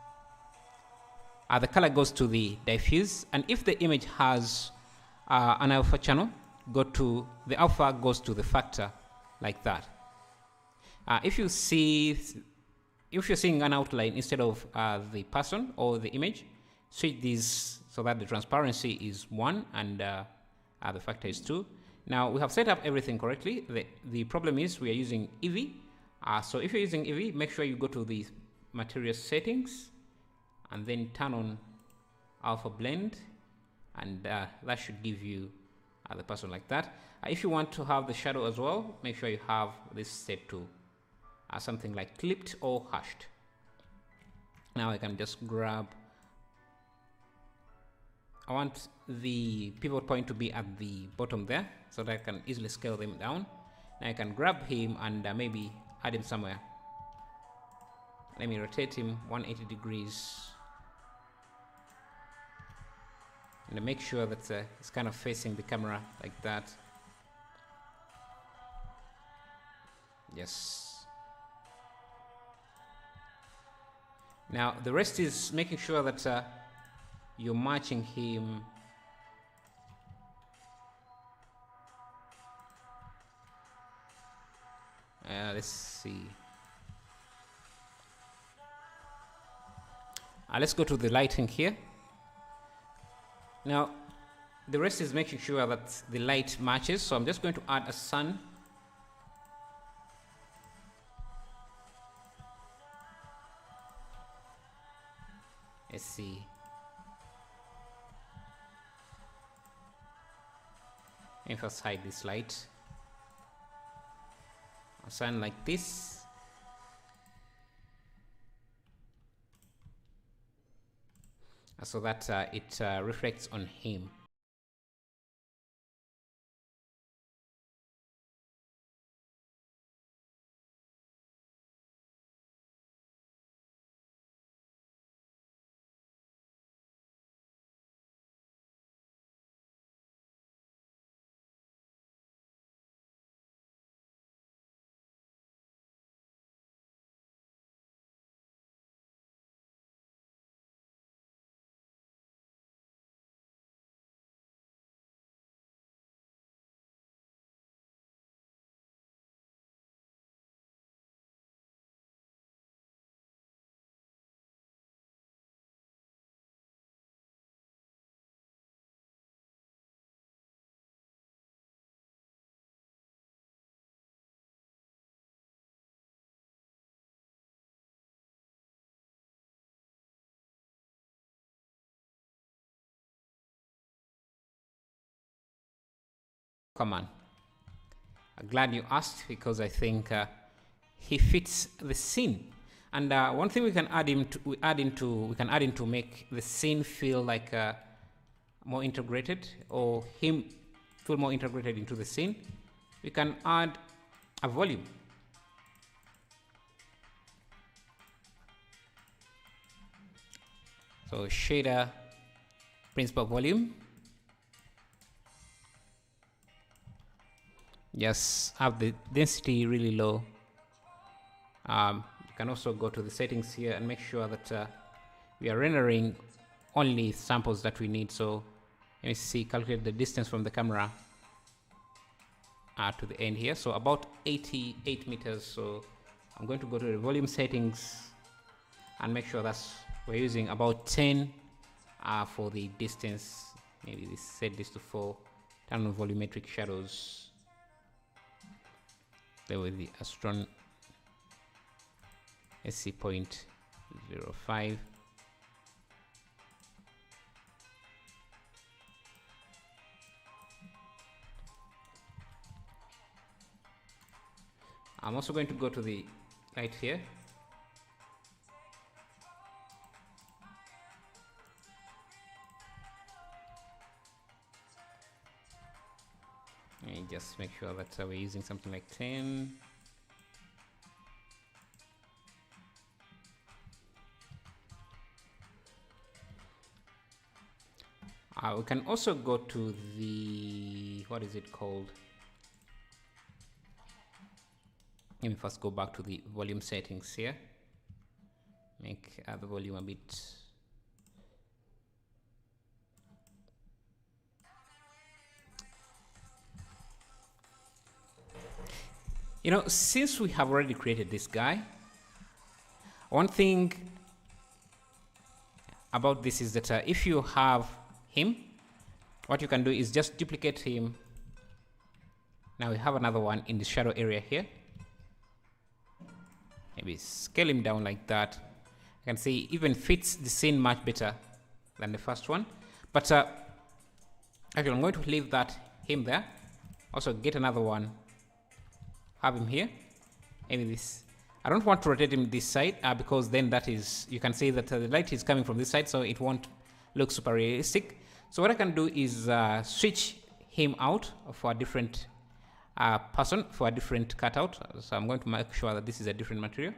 the color goes to the diffuse, and if the image has an alpha channel, the alpha goes to the factor, like that. If you're seeing an outline instead of the person or the image, switch these so that the transparency is 1 and the factor is 2. Now we have set up everything correctly. The problem is we are using Eevee. So if you're using Eevee, make sure you go to the material settings and then turn on alpha blend, and that should give you the person like that. If you want to have the shadow as well, make sure you have this set to something like clipped or hashed. Now I can just grab, I want the pivot point to be at the bottom there so that I can easily scale them down. Now I can grab him and maybe add him somewhere. Let me rotate him 180 degrees and make sure that it's kind of facing the camera like that. Yes. Now the rest is making sure that you're matching him. Let's see. Let's go to the lighting here. Now the rest is making sure that the light matches, so I'm just going to add a sun. Let's see. Let me first hide this light. A sun like this. So that it reflects on him. Come on. I'm glad you asked, because I think he fits the scene. And one thing we can add in to make the scene feel like more integrated, or him feel more integrated into the scene, we can add a volume. So shader, principal volume. Just have the density really low. You can also go to the settings here and make sure that we are rendering only samples that we need. So let me see, calculate the distance from the camera to the end here. So about 88 meters. So I'm going to go to the volume settings and make sure that's we're using about 10 for the distance. Maybe set this to 4. Turn on volumetric shadows. There with the Astron SC 0.05. I'm also going to go to the light here. And just make sure that we're using something like 10. We can also go to the, what is it called? Let me first go back to the volume settings here. Make the volume a bit. You know, since we have already created this guy, one thing about this is that if you have him, what you can do is just duplicate him. Now we have another one in the shadow area here. Maybe scale him down like that. You can see even fits the scene much better than the first one. But actually, I'm going to leave him there. Also get another one. Have him here. Maybe this. I don't want to rotate him this side because then that is, you can see that the light is coming from this side, so it won't look super realistic. So what I can do is switch him out for a different person, for a different cutout. So I'm going to make sure that this is a different material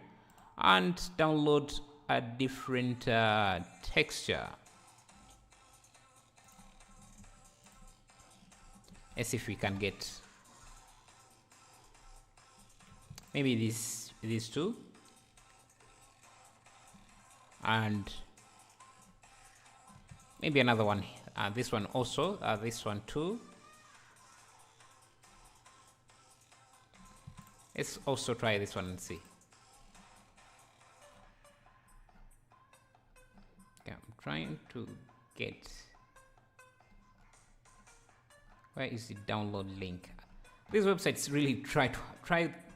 and download a different texture. Let's see if we can get maybe these two, and maybe another one. This one also, this one too. Let's also try this one and see. Okay, I'm trying to get, where is the download link? These websites really try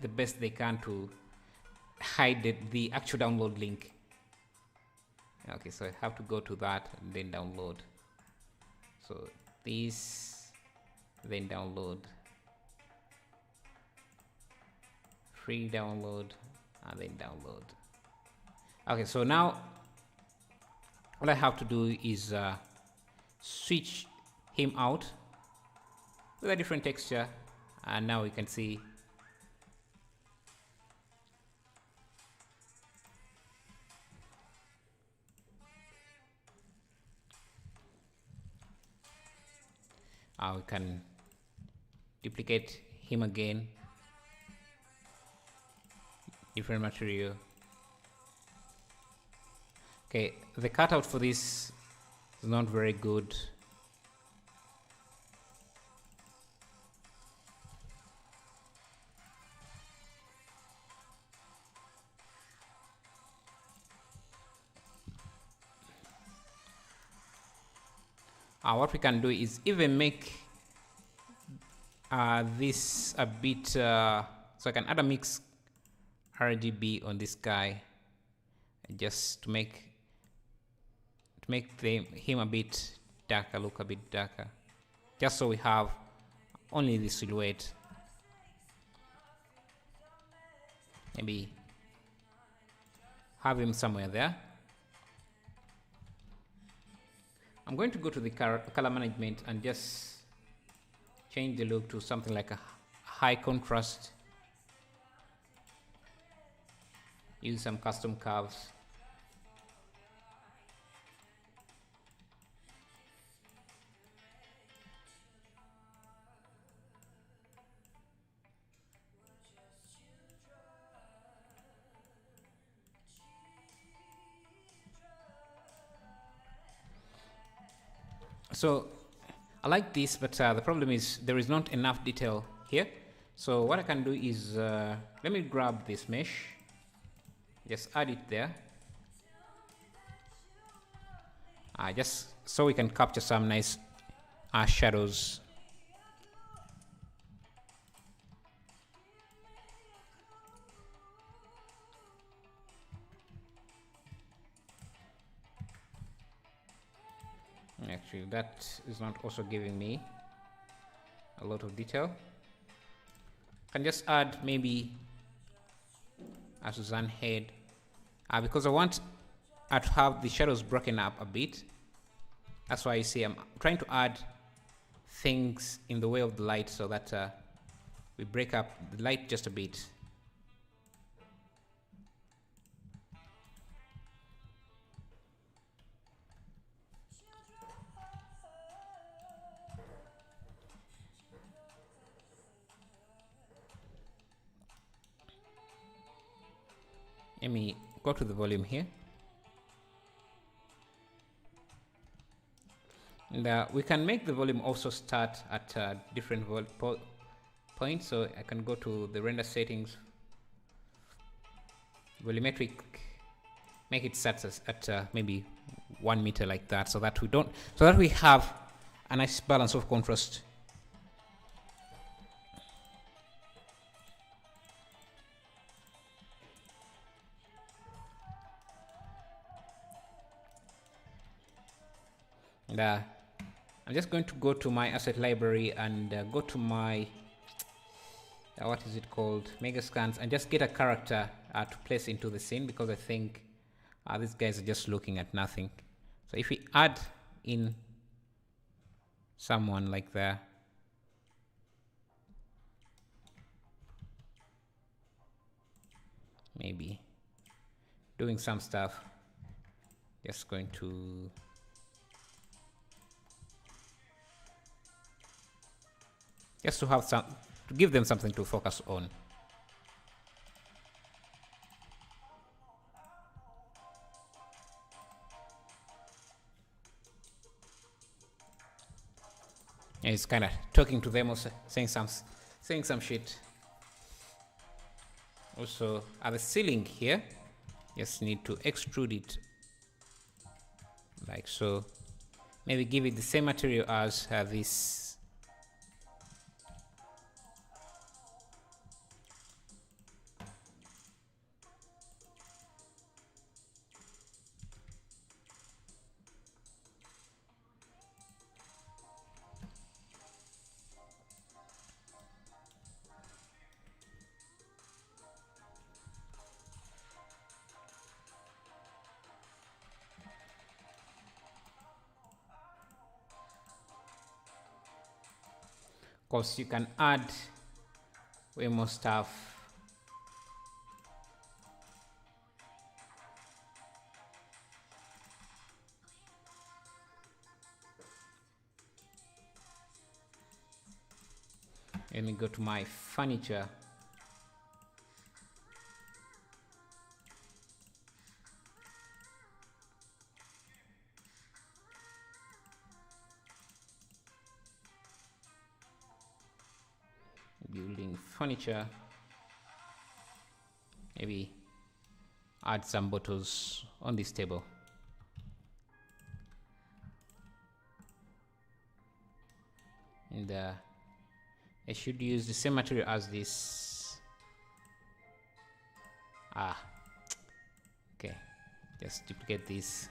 the best they can to hide the actual download link. Okay, so I have to go to that and then download. So this, then download, free download, and then download. Okay, so now all I have to do is switch him out with a different texture, and now we can see we can duplicate him again, different material. Okay, the cutout for this is not very good. What we can do is even make this a bit, so I can add a mix RGB on this guy, just to make him a bit darker, look a bit darker, just so we have only the silhouette. Maybe have him somewhere there. I'm going to go to the color management and just change the look to something like a high contrast. Use some custom curves. So I like this, but the problem is there is not enough detail here. So what I can do is, let me grab this mesh, just add it there. Just so we can capture some nice shadows. Actually, that is not also giving me a lot of detail. Can just add maybe a Suzanne head, because I want to have the shadows broken up a bit. That's why you see I'm trying to add things in the way of the light so that we break up the light just a bit. Let me go to the volume here. And we can make the volume also start at different points. So I can go to the render settings, volumetric, make it set at maybe 1 meter like that, so that we have a nice balance of contrast. And I'm just going to go to my asset library and go to my what is it called, mega scans, and just get a character to place into the scene, because I think these guys are just looking at nothing. So if we add in someone like that, maybe doing some stuff, just going to have some, to give them something to focus on. And he's kind of talking to them, or saying some shit. Also, at the ceiling here, just need to extrude it like so. Maybe give it the same material as this. Of course, you can add way more stuff. Let me go to my furniture. Building furniture. Maybe add some bottles on this table. And I should use the same material as this. Okay, just duplicate this.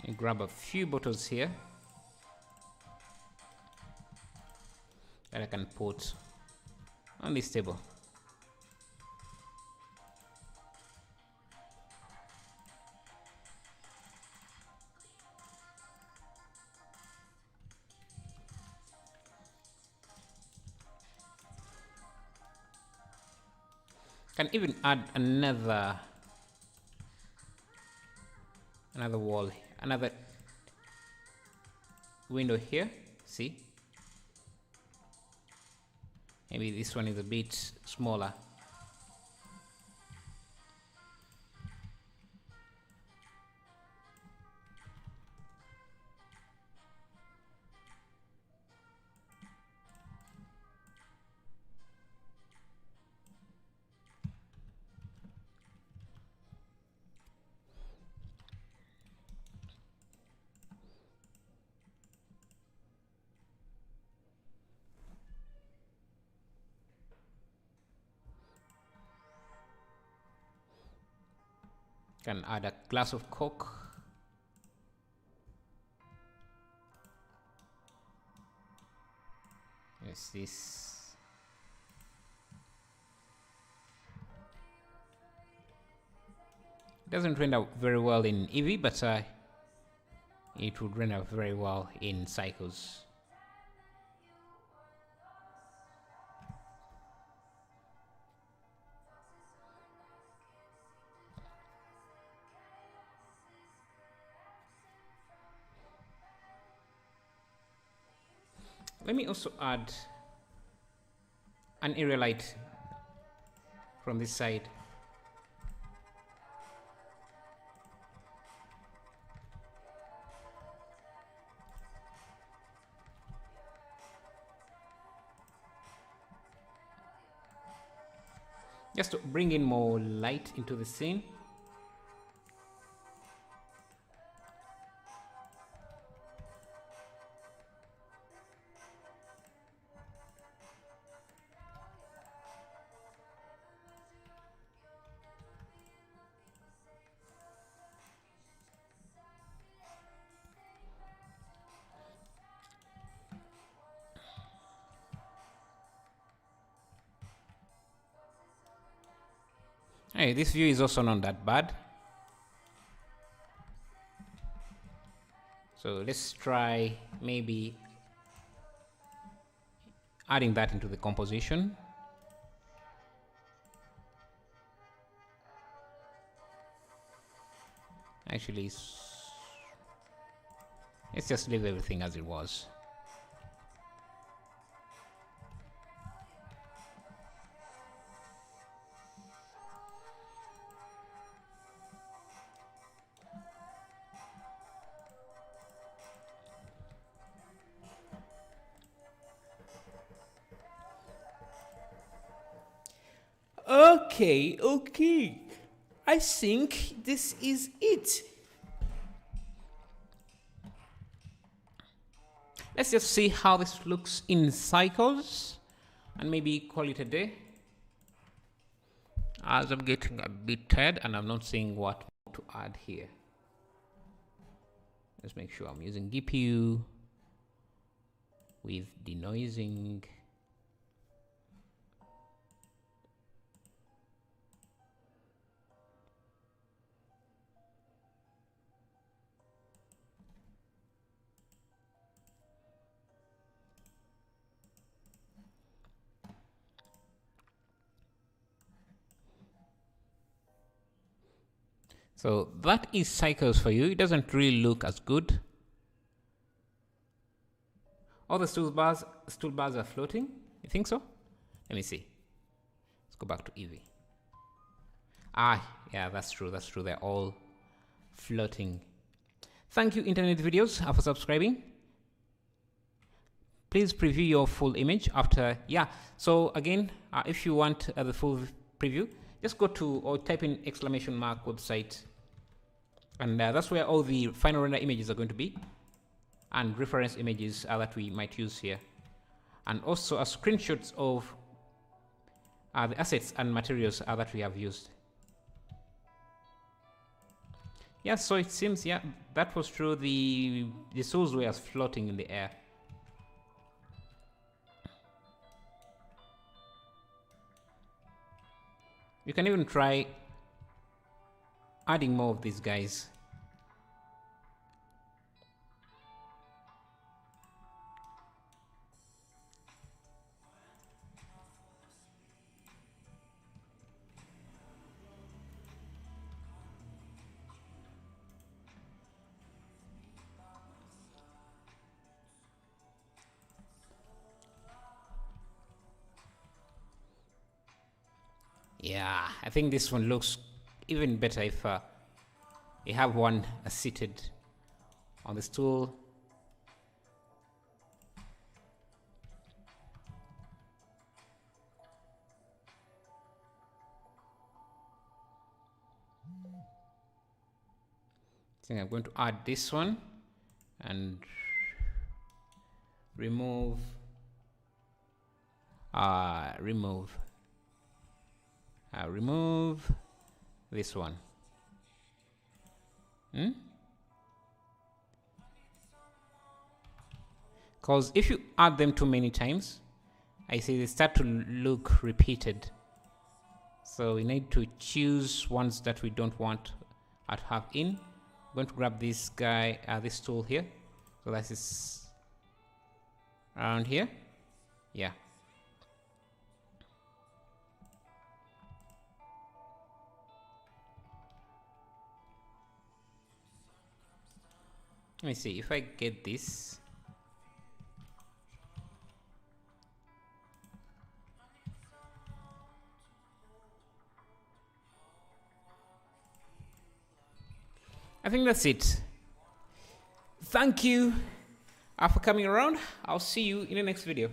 You grab a few bottles here that I can put on this table. Can even add another wall, another window here. See, maybe this one is a bit smaller. Can add a glass of Coke. Yes, this. Doesn't render very well in Eevee, but it would render very well in Cycles. Let me also add an area light from this side. Just to bring in more light into the scene. Hey, this view is also not that bad. So let's try maybe adding that into the composition. Actually, let's just leave everything as it was. Okay. I think this is it. Let's just see how this looks in Cycles and maybe call it a day. As I'm getting a bit tired and I'm not seeing what to add here. Let's make sure I'm using GPU with denoising. So that is Cycles for you. It doesn't really look as good. All the stool bars are floating. You think so? Let me see. Let's go back to Eevee. Yeah, that's true. They're all floating. Thank you, Internet Videos, for subscribing. Please preview your full image after. Yeah. So again, if you want the full preview, just go to or type in !website. And that's where all the final render images are going to be, and reference images that we might use here, and also screenshots of the assets and materials that we have used. Yeah, so it seems, yeah, that was true. The stools were floating in the air. You can even try adding more of these guys. Yeah, I think this one looks even better if you have one seated on the stool. I think I'm going to add this one and remove remove this one. Because if you add them too many times, I see they start to look repeated. So we need to choose ones that we don't want to have in. I'm going to grab this guy, this tool here. So that is around here. Yeah. Let me see if I get this. I think that's it. Thank you for coming around. I'll see you in the next video.